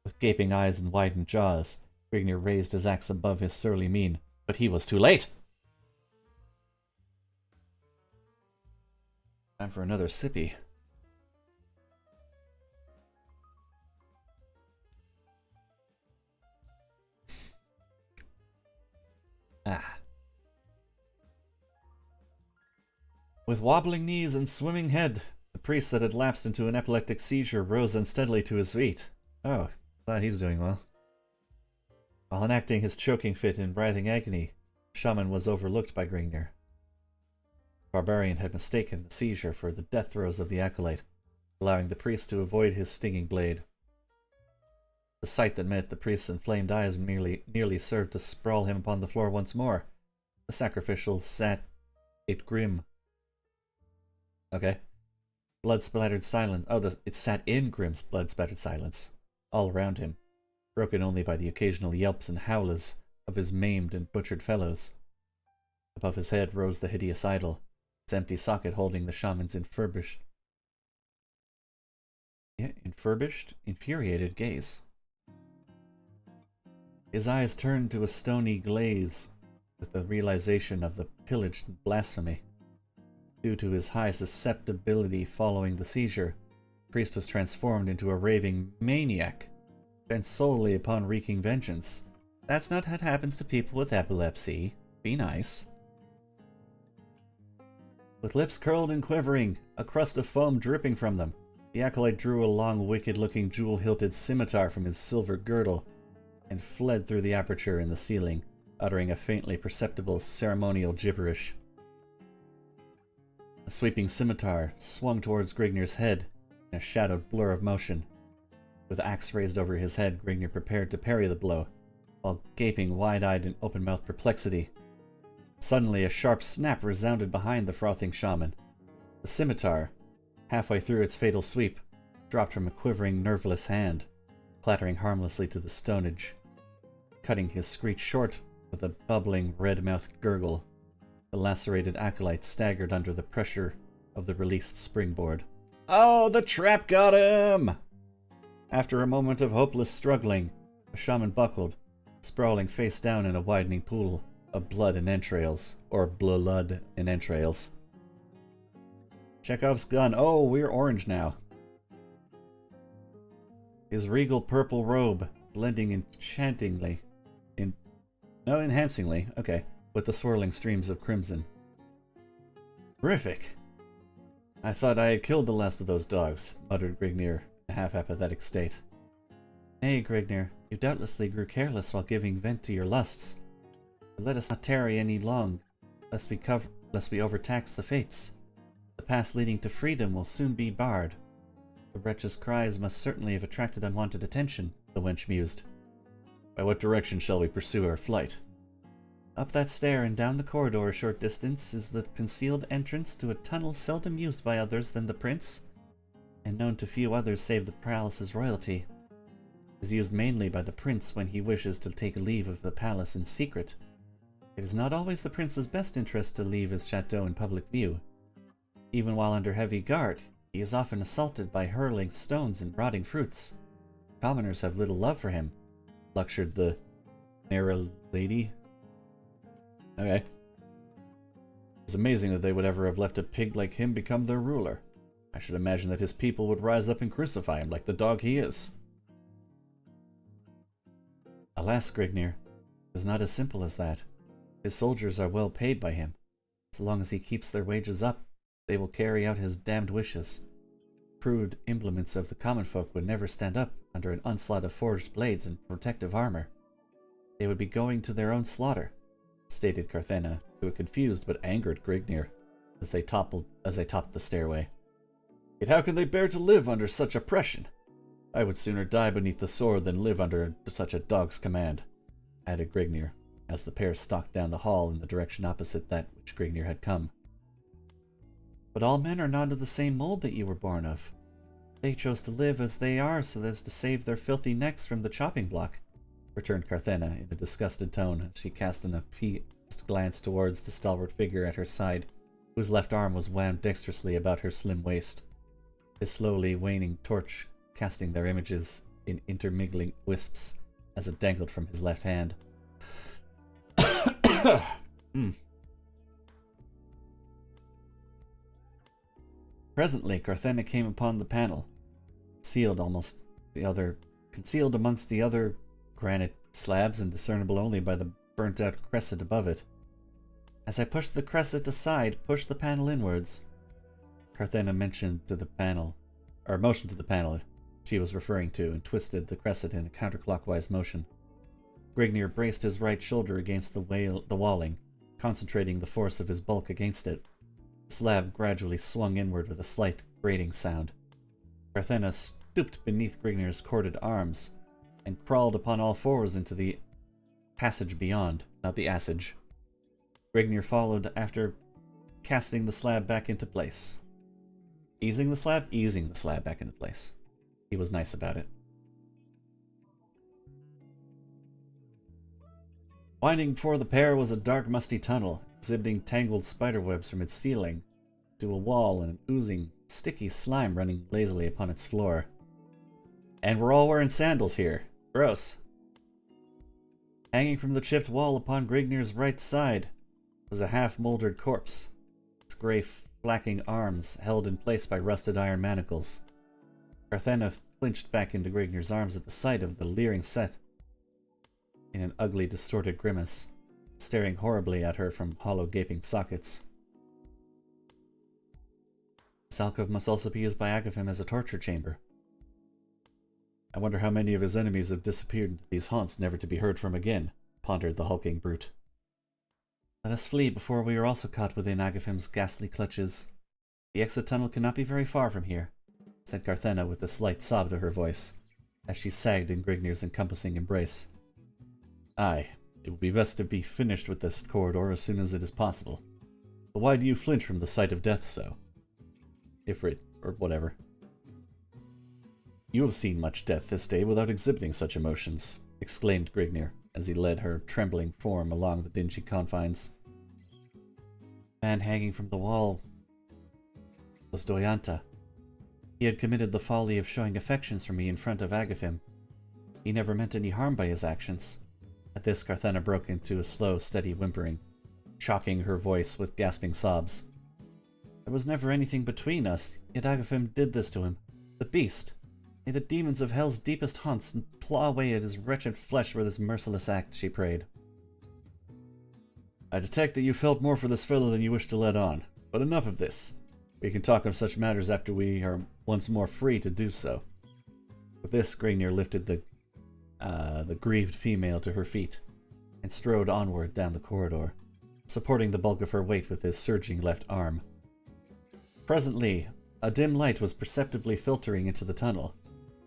With gaping eyes and widened jaws, Grignir raised his axe above his surly mien, but he was too late! Time for another sippy. With wobbling knees and swimming head, the priest that had lapsed into an epileptic seizure rose unsteadily to his feet. Oh, glad he's doing well. While enacting his choking fit in writhing agony, the shaman was overlooked by Grignir. The barbarian had mistaken the seizure for the death throes of the acolyte, allowing the priest to avoid his stinging blade. The sight that met the priest's inflamed eyes nearly served to sprawl him upon the floor once more. The sacrificial sat it grim. Okay. Blood-splattered silence. Oh, it sat in grim, blood-splattered silence, all around him, broken only by the occasional yelps and howls of his maimed and butchered fellows. Above his head rose the hideous idol, its empty socket holding the shaman's infuriated gaze. His eyes turned to a stony glaze with the realization of the pillaged blasphemy. Due to his high susceptibility following the seizure, the priest was transformed into a raving maniac, bent solely upon wreaking vengeance. That's not what happens to people with epilepsy. Be nice. With lips curled and quivering, a crust of foam dripping from them, the acolyte drew a long, wicked-looking, jewel-hilted scimitar from his silver girdle and fled through the aperture in the ceiling, uttering a faintly perceptible ceremonial gibberish. A sweeping scimitar swung towards Grignir's head in a shadowed blur of motion. With axe raised over his head, Grignir prepared to parry the blow, while gaping wide-eyed in open-mouthed perplexity. Suddenly, a sharp snap resounded behind the frothing shaman. The scimitar, halfway through its fatal sweep, dropped from a quivering, nerveless hand, clattering harmlessly to the stonage, cutting his screech short with a bubbling, red-mouthed gurgle. The lacerated acolyte staggered under the pressure of the released springboard. "Oh, the trap got him!" After a moment of hopeless struggling, the shaman buckled, sprawling face down in a widening pool of blood and entrails, or blood and entrails. Chekhov's gun. Oh, we're orange now. His regal purple robe blending enhancingly, okay, with the swirling streams of crimson. Terrific! I thought I had killed the last of those dogs, muttered Grignir, in a half-apathetic state. Nay, Grignir, you doubtlessly grew careless while giving vent to your lusts. But let us not tarry any long, lest we overtax the fates. The path leading to freedom will soon be barred. The wretch's cries must certainly have attracted unwanted attention, the wench mused. By what direction shall we pursue our flight? Up that stair and down the corridor a short distance is the concealed entrance to a tunnel seldom used by others than the prince, and known to few others save the palace's royalty. It is used mainly by the prince when he wishes to take leave of the palace in secret. It is not always the prince's best interest to leave his chateau in public view. Even while under heavy guard, he is often assaulted by hurling stones and rotting fruits. Commoners have little love for him, lectured the Nera lady. Okay. It's amazing that they would ever have left a pig like him become their ruler. I should imagine that his people would rise up and crucify him like the dog he is. Alas, Grignir, it is not as simple as that. His soldiers are well paid by him. So long as he keeps their wages up, they will carry out his damned wishes. Crude implements of the common folk would never stand up under an onslaught of forged blades and protective armor. They would be going to their own slaughter, stated Carthena to a confused but angered Grignir as they topped the stairway. Yet how can they bear to live under such oppression? I would sooner die beneath the sword than live under such a dog's command, added Grignir, as the pair stalked down the hall in the direction opposite that which Grignir had come. But all men are not of the same mold that you were born of. They chose to live as they are so as to save their filthy necks from the chopping block, returned Carthena in a disgusted tone as she cast an appeased glance towards the stalwart figure at her side, whose left arm was wound dexterously about her slim waist, his slowly waning torch casting their images in intermingling wisps as it dangled from his left hand. Presently, Carthena came upon the panel, concealed amongst the other granite slabs and discernible only by the burnt-out crescent above it. As I pushed the crescent aside, pushed the panel inwards. Carthena motioned to the panel she was referring to, and twisted the crescent in a counterclockwise motion. Grignir braced his right shoulder against the walling, concentrating the force of his bulk against it. The slab gradually swung inward with a slight grating sound. Carthena stooped beneath Grignir's corded arms, and crawled upon all fours into the passage beyond, not the assage. Grignir followed after casting the slab back into place. Easing the slab back into place. He was nice about it. Winding before the pair was a dark, musty tunnel, exhibiting tangled spiderwebs from its ceiling to a wall and an oozing, sticky slime running lazily upon its floor. And we're all wearing sandals here. Gross. Hanging from the chipped wall upon Grignir's right side was a half-moldered corpse, its grey flacking arms held in place by rusted iron manacles. Carthena flinched back into Grignir's arms at the sight of the leering set in an ugly, distorted grimace, staring horribly at her from hollow, gaping sockets. This alcove must also be used by Agaphim as a torture chamber. I wonder how many of his enemies have disappeared into these haunts never to be heard from again, pondered the hulking brute. Let us flee before we are also caught within Agaphim's ghastly clutches. The exit tunnel cannot be very far from here, said Carthena with a slight sob to her voice, as she sagged in Grignir's encompassing embrace. Aye, it would be best to be finished with this corridor as soon as it is possible. But why do you flinch from the sight of death so? Ifrit, or whatever. You have seen much death this day without exhibiting such emotions, exclaimed Grignir, as he led her trembling form along the dingy confines. The man hanging from the wall was Doyanta. He had committed the folly of showing affections for me in front of Agaphim. He never meant any harm by his actions. At this, Carthena broke into a slow, steady whimpering, choking her voice with gasping sobs. There was never anything between us, yet Agaphim did this to him. The beast! May the demons of hell's deepest haunts claw away at his wretched flesh for this merciless act, she prayed. I detect that you felt more for this fellow than you wished to let on, but enough of this. We can talk of such matters after we are once more free to do so. With this, Grignir lifted the grieved female to her feet, and strode onward down the corridor, supporting the bulk of her weight with his surging left arm. Presently, a dim light was perceptibly filtering into the tunnel,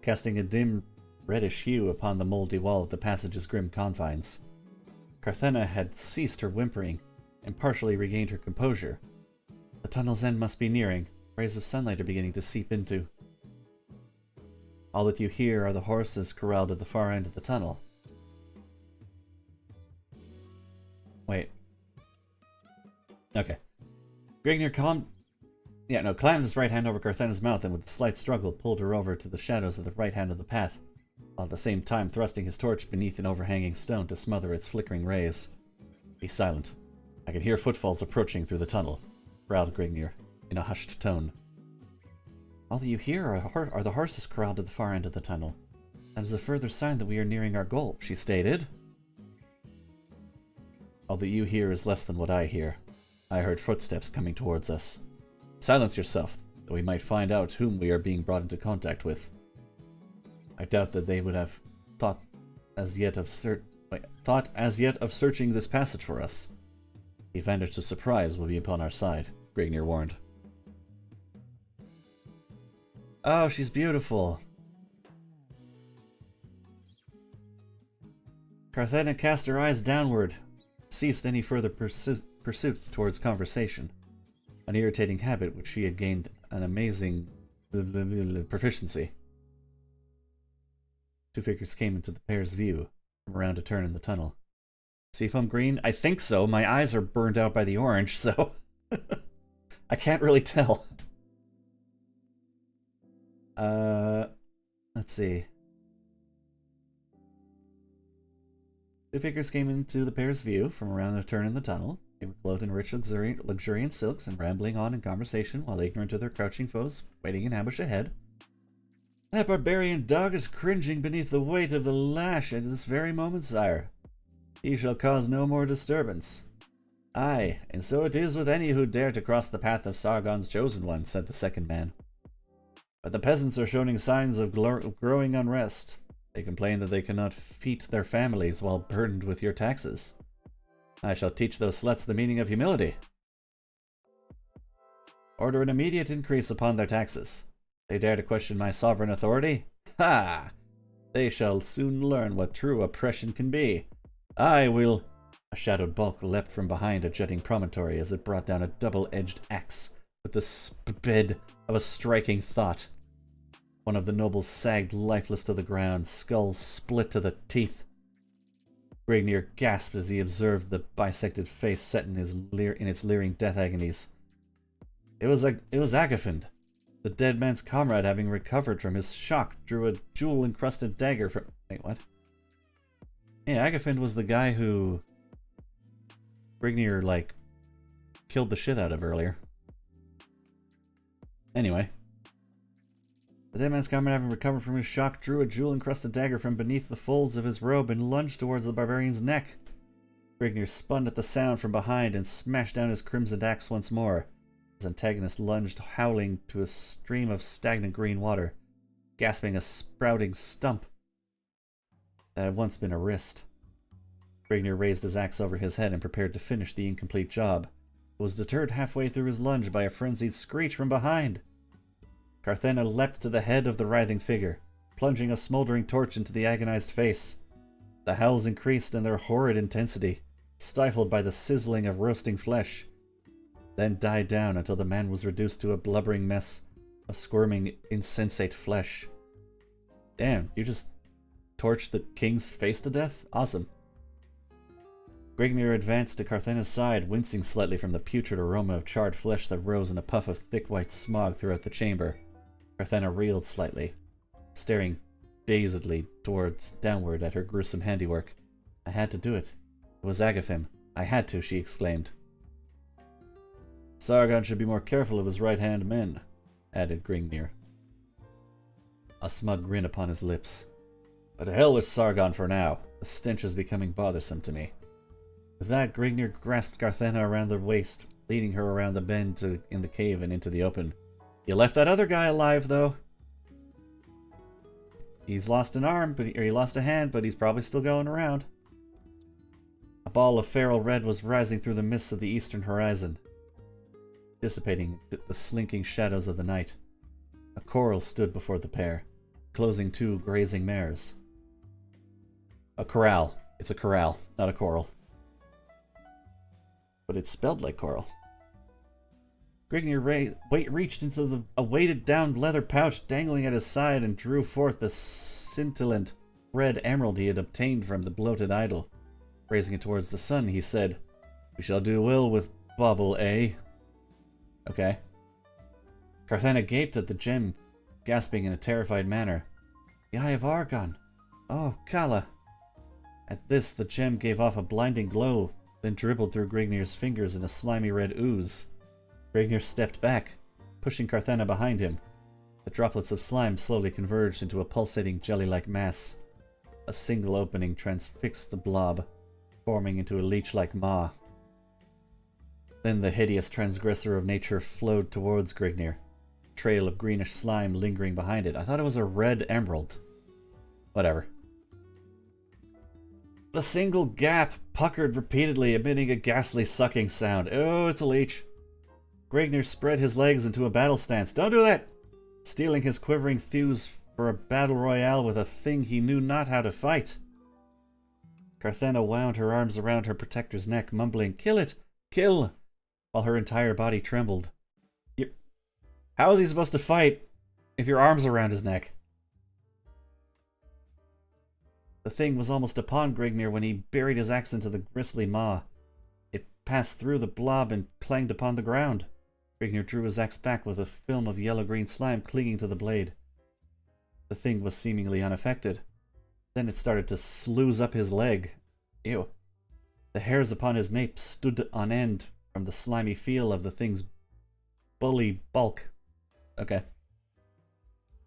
casting a dim reddish hue upon the moldy wall of the passage's grim confines. Carthena had ceased her whimpering, and partially regained her composure. The tunnel's end must be nearing. Rays of sunlight are beginning to seep into. All that you hear are the horses corralled at the far end of the tunnel. Wait. Okay. Grignir clammed his right hand over Carthena's mouth and with a slight struggle pulled her over to the shadows at the right hand of the path, while at the same time thrusting his torch beneath an overhanging stone to smother its flickering rays. Be silent. I can hear footfalls approaching through the tunnel, growled Grignir, in a hushed tone. All that you hear are the horses corralled at the far end of the tunnel. That is a further sign that we are nearing our goal, she stated. All that you hear is less than what I hear. I heard footsteps coming towards us. Silence yourself, that we might find out whom we are being brought into contact with. I doubt that they would have thought as yet of searching this passage for us. The advantage of surprise will be upon our side, Grignir warned. Oh, she's beautiful. Carthena cast her eyes downward, ceased any further pursuit towards conversation, an irritating habit which she had gained an amazing proficiency. Two figures came into the pair's view from around a turn in the tunnel. Seafoam green? I think so. My eyes are burned out by the orange, so I can't really tell. Let's see. Two figures came into the pair's view from around a turn in the tunnel. They were clothed in rich, luxuriant silks and rambling on in conversation while ignorant of their crouching foes waiting in ambush ahead. That barbarian dog is cringing beneath the weight of the lash at this very moment, sire. He shall cause no more disturbance. Aye, and so it is with any who dare to cross the path of Sargon's chosen one, said the second man. But the peasants are showing signs of growing unrest. They complain that they cannot feed their families while burdened with your taxes. I shall teach those sluts the meaning of humility. Order an immediate increase upon their taxes. They dare to question my sovereign authority? Ha! They shall soon learn what true oppression can be. I will... A shadowed bulk leapt from behind a jutting promontory as it brought down a double-edged axe with the sped of a striking thought. One of the nobles sagged lifeless to the ground, skull split to the teeth. Grignir gasped as he observed the bisected face set in its leering death agonies. It was Agafind. The dead man's comrade, having recovered from his shock, drew a jewel-encrusted dagger from... Wait, what? Yeah, Agafind was the guy who... Grignir, like, killed the shit out of earlier. Anyway. The dead man's comrade, having recovered from his shock, drew a jewel-encrusted dagger from beneath the folds of his robe and lunged towards the barbarian's neck. Grignir spun at the sound from behind and smashed down his crimson axe once more. His antagonist lunged howling to a stream of stagnant green water, gasping a sprouting stump that had once been a wrist. Grignir raised his axe over his head and prepared to finish the incomplete job, but was deterred halfway through his lunge by a frenzied screech from behind. Carthena leapt to the head of the writhing figure, plunging a smoldering torch into the agonized face. The howls increased in their horrid intensity, stifled by the sizzling of roasting flesh, then died down until the man was reduced to a blubbering mess of squirming, insensate flesh. Damn, you just torched the king's face to death? Awesome. Grignir advanced to Carthena's side, wincing slightly from the putrid aroma of charred flesh that rose in a puff of thick white smog throughout the chamber. Carthena reeled slightly, staring dazedly downward at her gruesome handiwork. I had to do it. It was Agaphim. I had to, she exclaimed. Sargon should be more careful of his right-hand men, added Grignir, a smug grin upon his lips. But to hell with Sargon for now. The stench is becoming bothersome to me. With that, Grignir grasped Carthena around the waist, leading her around the bend in the cave and into the open. You left that other guy alive, though. He's lost an arm, or he lost a hand, but he's probably still going around. A ball of feral red was rising through the mists of the eastern horizon, dissipating the slinking shadows of the night. A corral stood before the pair, closing two grazing mares. A corral. It's a corral, not a coral. But it's spelled like coral. Grignir reached into a weighted-down leather pouch dangling at his side and drew forth the scintillant red emerald he had obtained from the bloated idol. Raising it towards the sun, he said, "We shall do well with bauble, eh?" Okay. Carthena gaped at the gem, gasping in a terrified manner. The Eye of Argon. Oh, Kala! At this, the gem gave off a blinding glow, then dribbled through Grignir's fingers in a slimy red ooze. Grignir stepped back, pushing Carthena behind him. The droplets of slime slowly converged into a pulsating jelly-like mass. A single opening transfixed the blob, forming into a leech-like maw. Then the hideous transgressor of nature flowed towards Grignir, a trail of greenish slime lingering behind it. I thought it was a red emerald. Whatever. The single gap puckered repeatedly, emitting a ghastly sucking sound. Oh, it's a leech. Grignir spread his legs into a battle stance. Don't do that! Steeling his quivering thews for a battle royale with a thing he knew not how to fight. Carthena wound her arms around her protector's neck, mumbling, "Kill it! Kill!" while her entire body trembled. How is he supposed to fight if your arm's around his neck? The thing was almost upon Grignir when he buried his axe into the grisly maw. It passed through the blob and clanged upon the ground. Grignir drew his axe back with a film of yellow-green slime clinging to the blade. The thing was seemingly unaffected. Then it started to sluice up his leg. Ew. The hairs upon his nape stood on end from the slimy feel of the thing's bully bulk. Okay.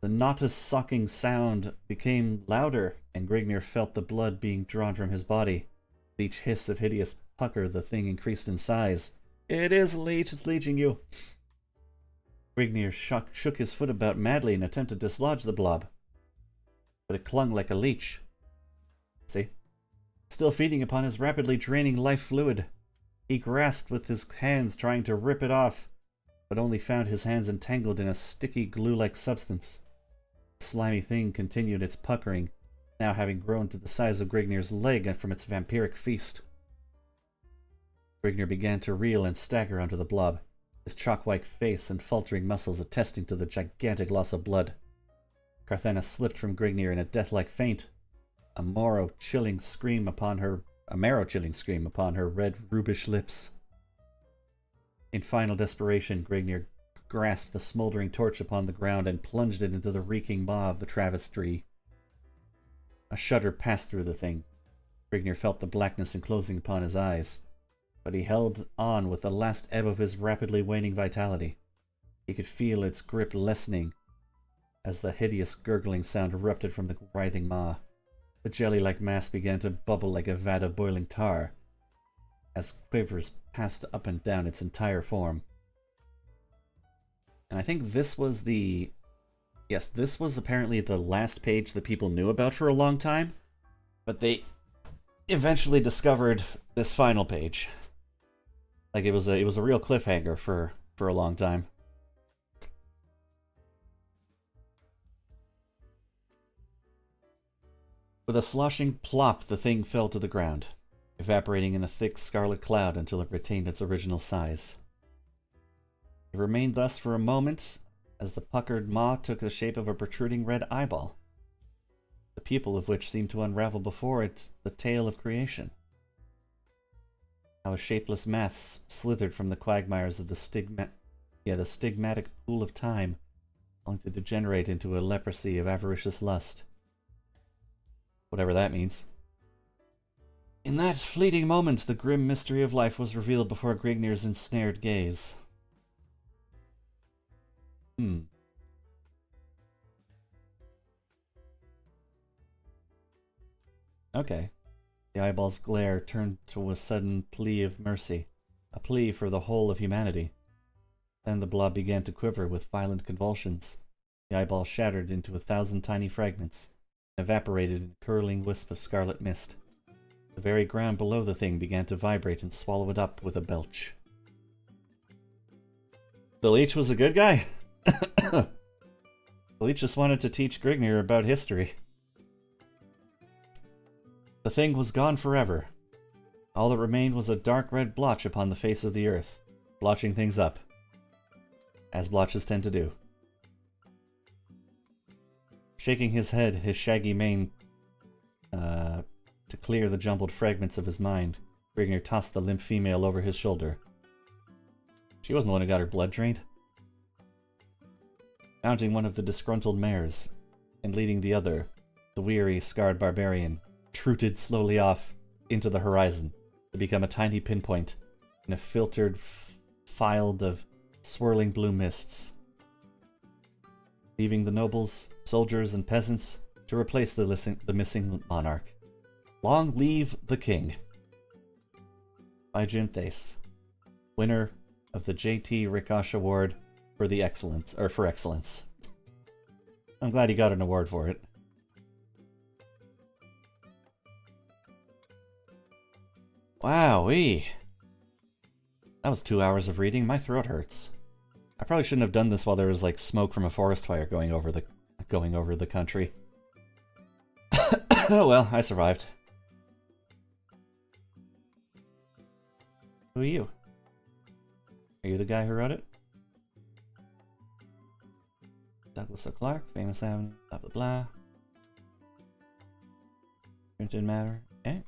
The nautious-sucking sound became louder, and Grignir felt the blood being drawn from his body. With each hiss of hideous pucker, the thing increased in size. It is a leech, it's leeching you. Grignir shook his foot about madly and attempted to dislodge the blob. But it clung like a leech. See? Still feeding upon his rapidly draining life fluid. He grasped with his hands, trying to rip it off, but only found his hands entangled in a sticky glue-like substance. The slimy thing continued its puckering, now having grown to the size of Grignir's leg from its vampiric feast. Grignir began to reel and stagger under the blob, his chalk-white face and faltering muscles attesting to the gigantic loss of blood. Carthena slipped from Grignir in a death-like faint, a marrow-chilling scream upon her red, rubish lips. In final desperation, Grignir grasped the smoldering torch upon the ground and plunged it into the reeking maw of the Travis tree. A shudder passed through the thing. Grignir felt the blackness enclosing upon his eyes, but he held on with the last ebb of his rapidly waning vitality. He could feel its grip lessening as the hideous gurgling sound erupted from the writhing maw. The jelly-like mass began to bubble like a vat of boiling tar, as quivers passed up and down its entire form. And I think this was the... Yes, this was apparently the last page that people knew about for a long time, but they eventually discovered this final page. Like, it was a real cliffhanger for a long time. With a sloshing plop, the thing fell to the ground, evaporating in a thick scarlet cloud until it retained its original size. It remained thus for a moment, as the puckered maw took the shape of a protruding red eyeball, the pupil of which seemed to unravel before it the tale of creation. How a shapeless mass slithered from the quagmires of the stigmatic pool of time, only to degenerate into a leprosy of avaricious lust. Whatever that means. In that fleeting moment, the grim mystery of life was revealed before Grignir's ensnared gaze. Okay. The eyeball's glare turned to a sudden plea of mercy, a plea for the whole of humanity. Then the blob began to quiver with violent convulsions. The eyeball shattered into 1,000 tiny fragments, and evaporated in a curling wisp of scarlet mist. The very ground below the thing began to vibrate and swallow it up with a belch. The leech was a good guy? The leech just wanted to teach Grignir about history. The thing was gone forever. All that remained was a dark red blotch upon the face of the earth, blotching things up, as blotches tend to do. Shaking his head, his shaggy mane, to clear the jumbled fragments of his mind, Grignir tossed the limp female over his shoulder. She wasn't the one who got her blood drained. Mounting one of the disgruntled mares, and leading the other, The weary, scarred barbarian trooted slowly off into the horizon to become a tiny pinpoint in a filtered field of swirling blue mists, leaving the nobles, soldiers, and peasants to replace the missing monarch. Long live the king. By Jim Thace, winner of the J.T. Rickosh Award for excellence. I'm glad he got an award for it. Wowee. That was 2 hours of reading. My throat hurts. I probably shouldn't have done this while there was like smoke from a forest fire going over the country. Oh well, I survived. Who are you? Are you the guy who wrote it? Douglas O'Clark, Famous Avenue, blah blah blah. Printed matter. Okay.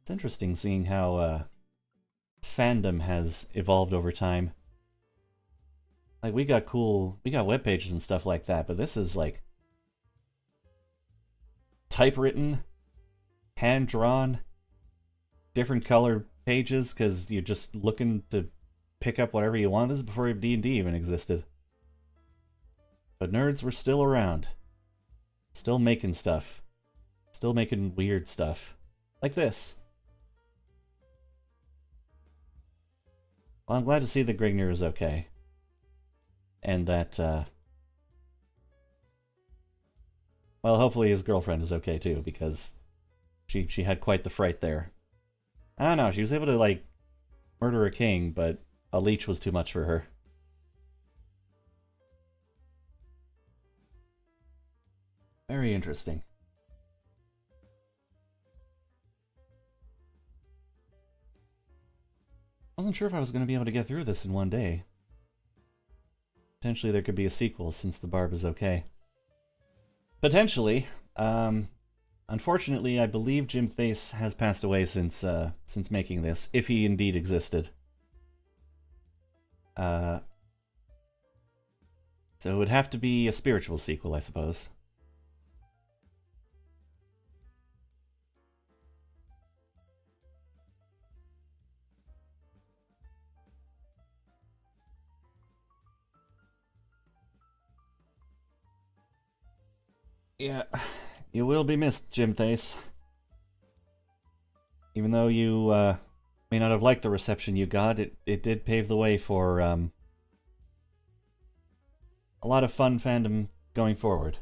It's interesting seeing how fandom has evolved over time. Like we got web pages and stuff like that, but this is like typewritten, hand drawn, different colored pages because you're just looking to pick up whatever you want. This is before D&D even existed. But nerds were still around. Still making stuff. Still making weird stuff. Like this. Well, I'm glad to see that Grignr is okay. And that, well, hopefully his girlfriend is okay too, because she had quite the fright there. I don't know, she was able to, like, murder a king, but a leech was too much for her. Very interesting. I wasn't sure if I was going to be able to get through this in one day. Potentially there could be a sequel since the barb is okay. Potentially. Unfortunately, I believe Jim Thace has passed away since making this, if he indeed existed. So it would have to be a spiritual sequel, I suppose. Yeah, you will be missed, Jim Thace. Even though you may not have liked the reception you got, it did pave the way for a lot of fun fandom going forward.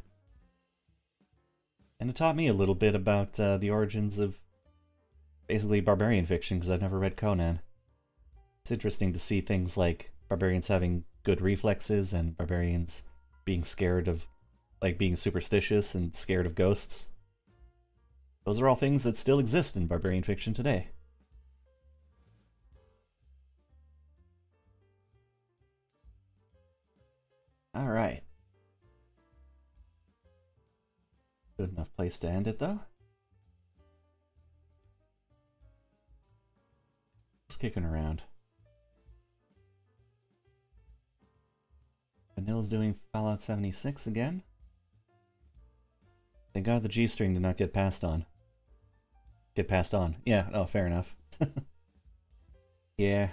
And it taught me a little bit about the origins of basically barbarian fiction, because I've never read Conan. It's interesting to see things like barbarians having good reflexes and barbarians being scared of, like, being superstitious and scared of ghosts. Those are all things that still exist in barbarian fiction today. Alright. Good enough place to end it, though. Just kicking around. Vanille's doing Fallout 76 again. Thank God the G-string did not get passed on. Get passed on. Yeah, oh, fair enough. Yeah.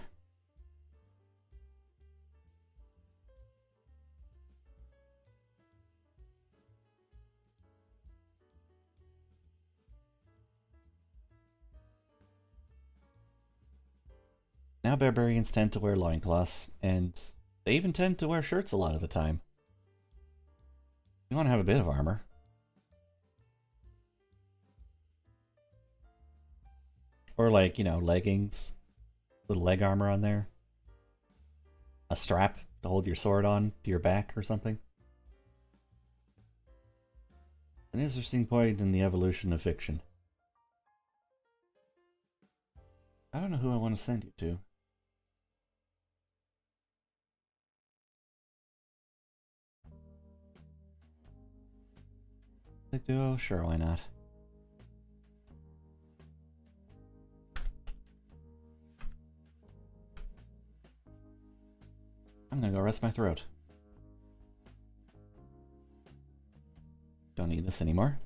Now barbarians tend to wear loincloths, and they even tend to wear shirts a lot of the time. You want to have a bit of armor. Or like, you know, leggings. Little leg armor on there. A strap to hold your sword on to your back or something. An interesting point in the evolution of fiction. I don't know who I want to send you to. Click duo? Sure, why not? I'm gonna go rest my throat. Don't need this anymore.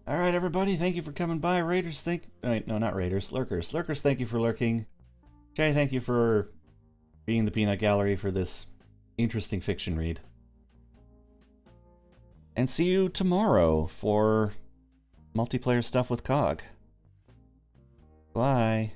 Alright, everybody, thank you for coming by. Raiders, no, not Raiders. Lurkers. Lurkers, thank you for lurking. Jay, thank you for being the peanut gallery for this interesting fiction read. And see you tomorrow for multiplayer stuff with COG. Bye.